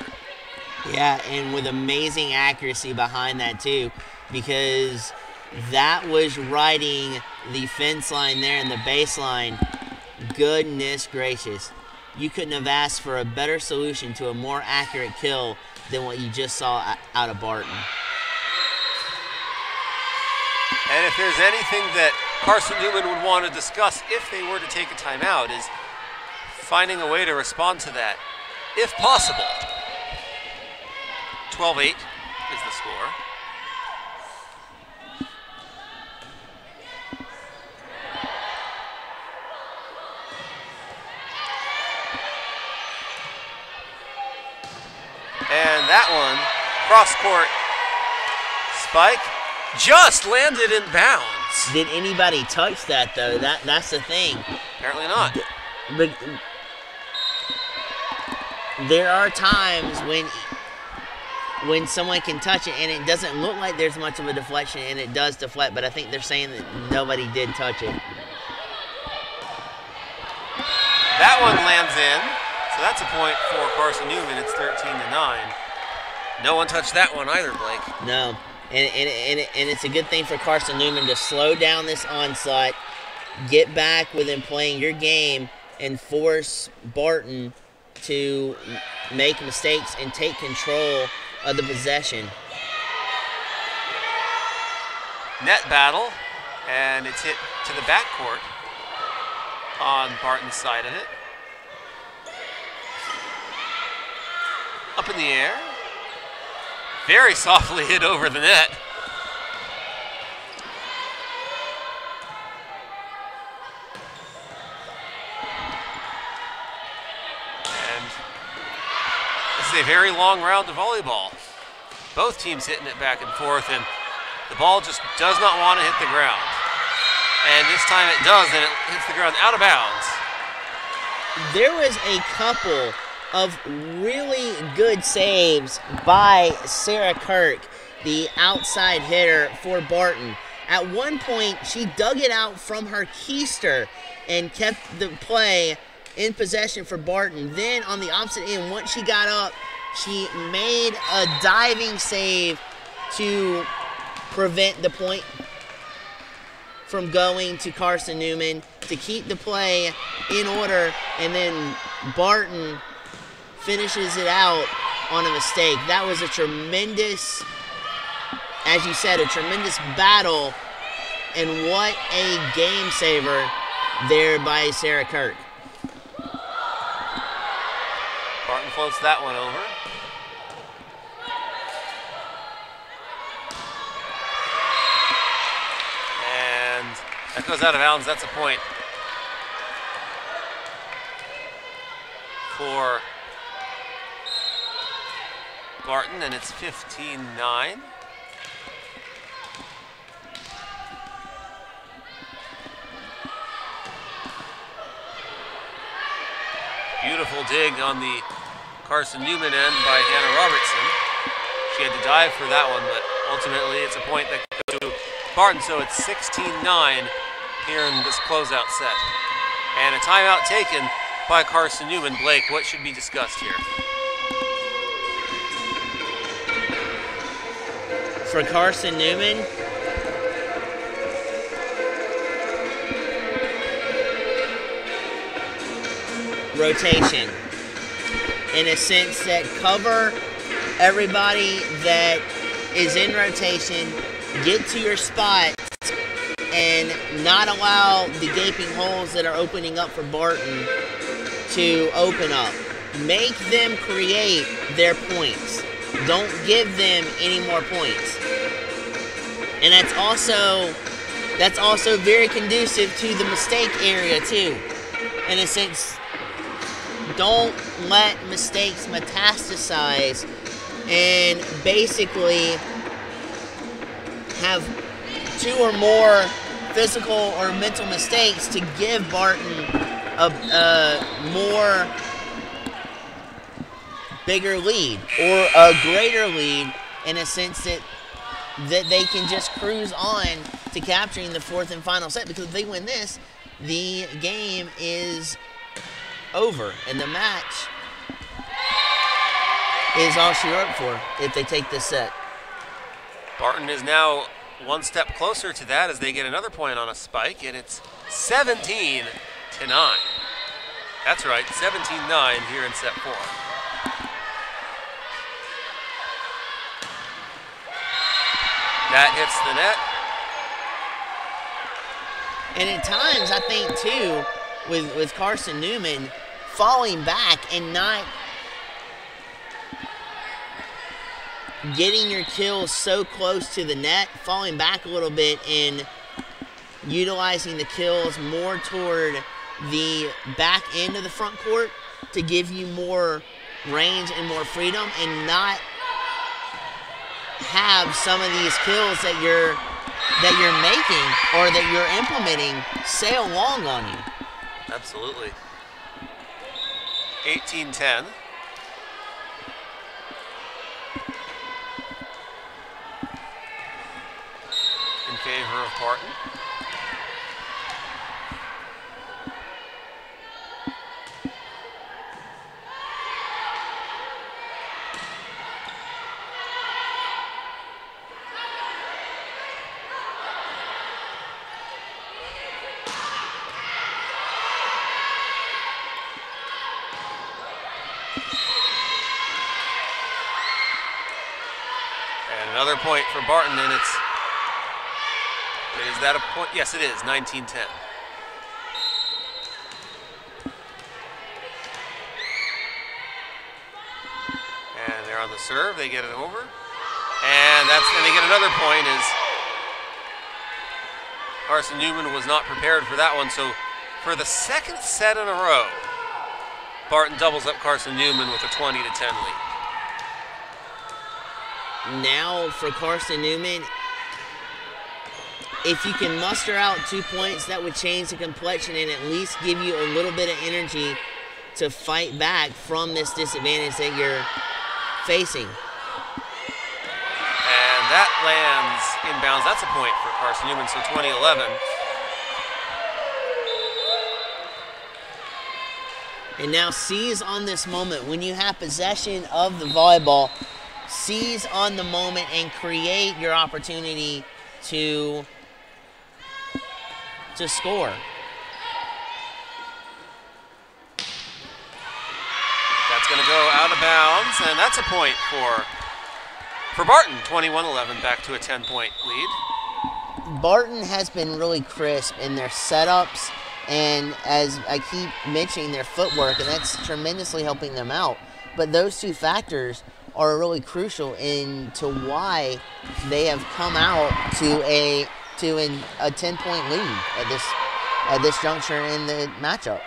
Speaker 2: Yeah, and with amazing accuracy behind that too, because that was riding the fence line there and the baseline. Goodness gracious. You couldn't have asked for a better solution to a more accurate kill than what you just saw out of Barton.
Speaker 1: And if there's anything that Carson-Newman would want to discuss if they were to take a timeout, is finding a way to respond to that, if possible. 12-8 is the score. And that one, cross-court spike, just landed in bounds.
Speaker 2: Did anybody touch that, though? That's the thing.
Speaker 1: Apparently not.
Speaker 2: But there are times when someone can touch it and it doesn't look like there's much of a deflection, and it does deflect, but I think they're saying that nobody did touch it.
Speaker 1: That one lands in. So that's a point for Carson-Newman. It's 13-9. No one touched that one either, Blake.
Speaker 2: No. And it's a good thing for Carson-Newman to slow down this onslaught, get back within playing your game, and force Barton to make mistakes and take control of the possession.
Speaker 1: Net battle, and it's hit to the backcourt on Barton's side of it. Up in the air. Very softly hit over the net. And this is a very long round of volleyball. Both teams hitting it back and forth, and the ball just does not want to hit the ground. And this time it does, and it hits the ground out of bounds.
Speaker 2: There was a couple of really good saves by Sarah Kirk, the outside hitter for Barton. At one point, she dug it out from her keister and kept the play in possession for Barton. Then on the opposite end, once she got up, she made a diving save to prevent the point from going to Carson-Newman to keep the play in order, and then Barton finishes it out on a mistake. That was a tremendous, as you said, a tremendous battle, and what a game saver there by Sarah Kirk.
Speaker 1: Barton floats that one over. And that goes out of bounds. That's a point for Barton, and it's 15-9. Beautiful dig on the Carson-Newman end by Hannah Robertson. She had to dive for that one, but ultimately it's a point that goes to Barton, so it's 16-9 here in this closeout set. And a timeout taken by Carson-Newman. Blake, what should be discussed here?
Speaker 2: For Carson-Newman, rotation, in a sense that cover everybody that is in rotation, get to your spots, and not allow the gaping holes that are opening up for Barton to open up. Make them create their points. Don't give them any more points. And that's also very conducive to the mistake area too. In a sense, don't let mistakes metastasize and basically have two or more physical or mental mistakes to give Barton a more bigger lead or a greater lead, in a sense that they can just cruise on to capturing the fourth and final set, because if they win this, the game is over and the match is all she wrote for if they take this set.
Speaker 1: Barton is now one step closer to that as they get another point on a spike, and it's 17-9. That's right, 17-9 here in set 4. That hits the net.
Speaker 2: And at times, I think, too, with Carson-Newman falling back and not getting your kills so close to the net, falling back a little bit and utilizing the kills more toward the back end of the front court to give you more range and more freedom, and not have some of these kills that you're making or that you're implementing sail long on you.
Speaker 1: Absolutely. 18-10. In favor of Barton. point for Barton, and is that a point? Yes, it is, 19-10. And they're on the serve, they get it over. And they get another point as Carson-Newman was not prepared for that one. So for the second set in a row, Barton doubles up Carson-Newman with a 20-10 lead.
Speaker 2: Now for Carson-Newman, if you can muster out 2 points, that would change the complexion and at least give you a little bit of energy to fight back from this disadvantage that you're facing.
Speaker 1: And that lands inbounds. That's a point for Carson-Newman, so 20-11.
Speaker 2: And now seize on this moment. When you have possession of the volleyball, seize on the moment and create your opportunity to score.
Speaker 1: That's going to go out of bounds, and that's a point for Barton. 21-11, back to a 10-point lead.
Speaker 2: Barton has been really crisp in their setups, and as I keep mentioning, their footwork, and that's tremendously helping them out. But those two factors are really crucial into why they have come out to a 10-point lead at this juncture in the matchup.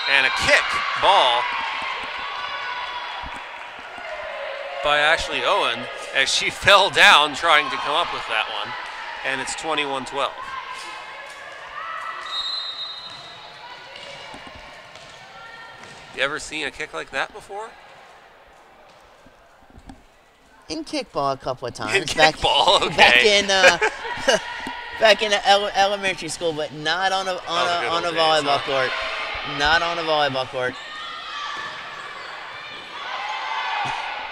Speaker 1: And a kick ball by Ashley Owen as she fell down trying to come up with that one, and it's 21-12. You ever seen a kick like that before?
Speaker 2: In kickball a couple of times.
Speaker 1: In kickball, okay.
Speaker 2: Back in elementary school, but not on a volleyball court. Not on a volleyball court.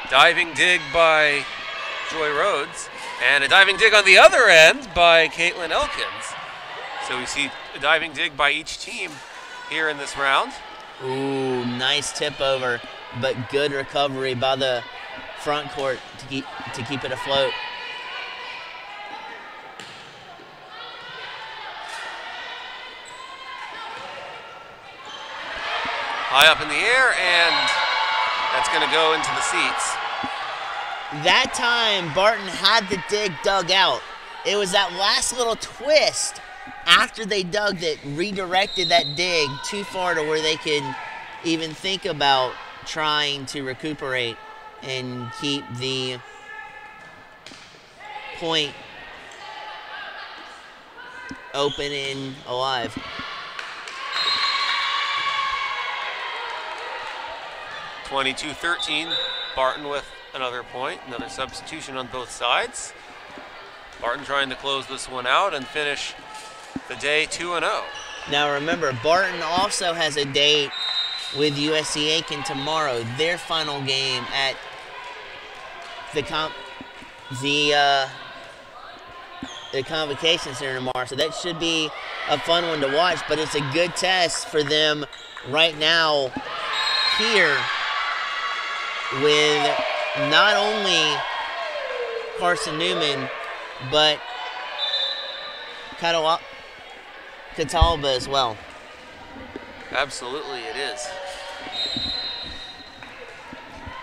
Speaker 1: Diving dig by Joy Rhodes, and a diving dig on the other end by Caitlin Elkins. So we see a diving dig by each team here in this round.
Speaker 2: Ooh, nice tip over, but good recovery by the front court to keep it afloat.
Speaker 1: High up in the air, and that's going to go into the seats.
Speaker 2: That time, Barton had the dig dug out. It was that last little twist after they dug that redirected that dig too far to where they could even think about trying to recuperate and keep the point open and alive.
Speaker 1: (22-13), Barton with another point, another substitution on both sides. Barton trying to close this one out and finish the day 2-0.
Speaker 2: Now remember, Barton also has a date with USC Aiken tomorrow, their final game at the Convocation Center tomorrow. So that should be a fun one to watch, but it's a good test for them right now here with not only Carson-Newman, but Catalba as well.
Speaker 1: Absolutely, it is.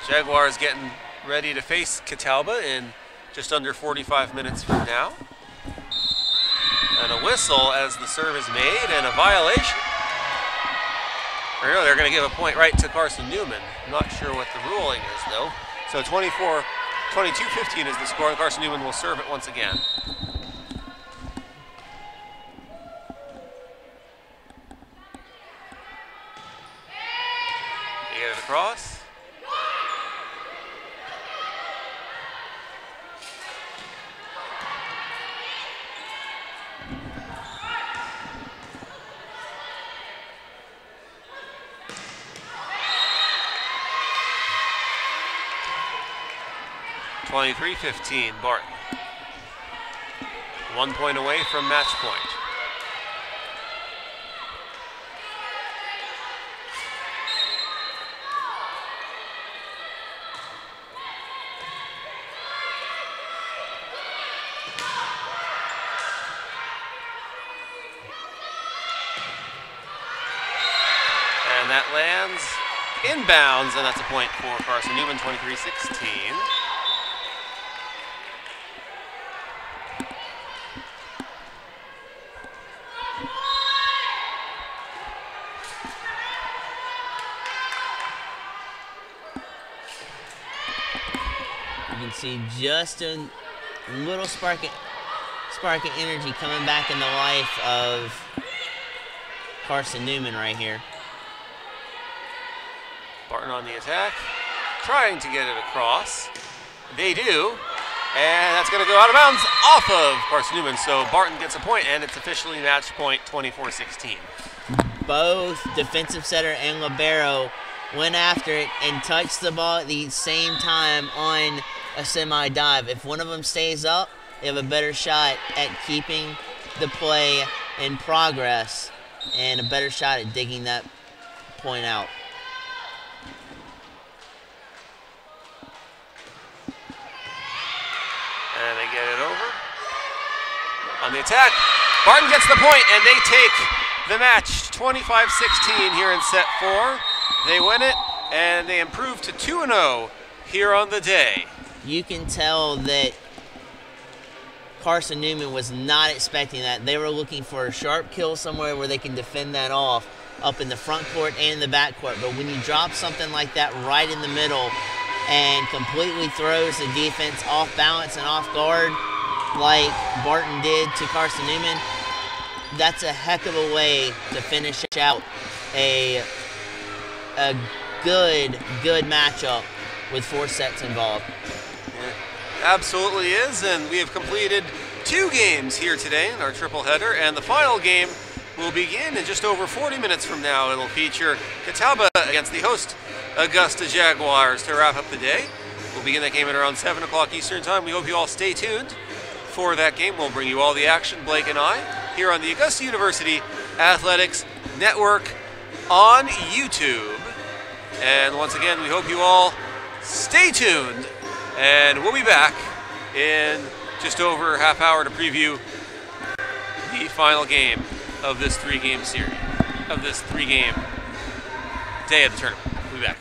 Speaker 1: Jaguars getting ready to face Catalba in just under 45 minutes from now. And a whistle as the serve is made, and a violation. Or no, they're going to give a point right to Carson-Newman. I'm not sure what the ruling is, though. So 22-15 is the score, and Carson-Newman will serve it once again. They get it across. (23-15), Barton. 1 point away from match point. that lands inbounds, and that's a point for Carson-Newman, 23-16.
Speaker 2: You can see just a little spark of energy coming back in the life of Carson-Newman right here.
Speaker 1: Barton on the attack, trying to get it across. They do, and that's going to go out of bounds off of Carson-Newman. So Barton gets a point, and it's officially match point, 24-16.
Speaker 2: Both defensive setter and libero went after it and touched the ball at the same time on a semi-dive. If one of them stays up, they have a better shot at keeping the play in progress and a better shot at digging that point out.
Speaker 1: And they get it over. On the attack, Barton gets the point, and they take the match 25-16 here in set 4. They win it, and they improve to 2-0 here on the day.
Speaker 2: You can tell that Carson-Newman was not expecting that. They were looking for a sharp kill somewhere where they can defend that off up in the front court and in the back court. But when you drop something like that right in the middle and completely throws the defense off balance and off guard like Barton did to Carson-Newman, that's a heck of a way to finish out a good matchup with 4 sets involved.
Speaker 1: Absolutely is, and we have completed 2 games here today in our triple header, and the final game will begin in just over 40 minutes from now. It'll feature Catawba against the host Augusta Jaguars to wrap up the day. We'll begin that game at around 7 o'clock Eastern Time. We hope you all stay tuned for that game. We'll bring you all the action, Blake and I, here on the Augusta University Athletics Network on YouTube. And once again, we hope you all stay tuned, and we'll be back in just over a half hour to preview the final game of this 3-game series, of this 3-game day of the tournament. We'll be back.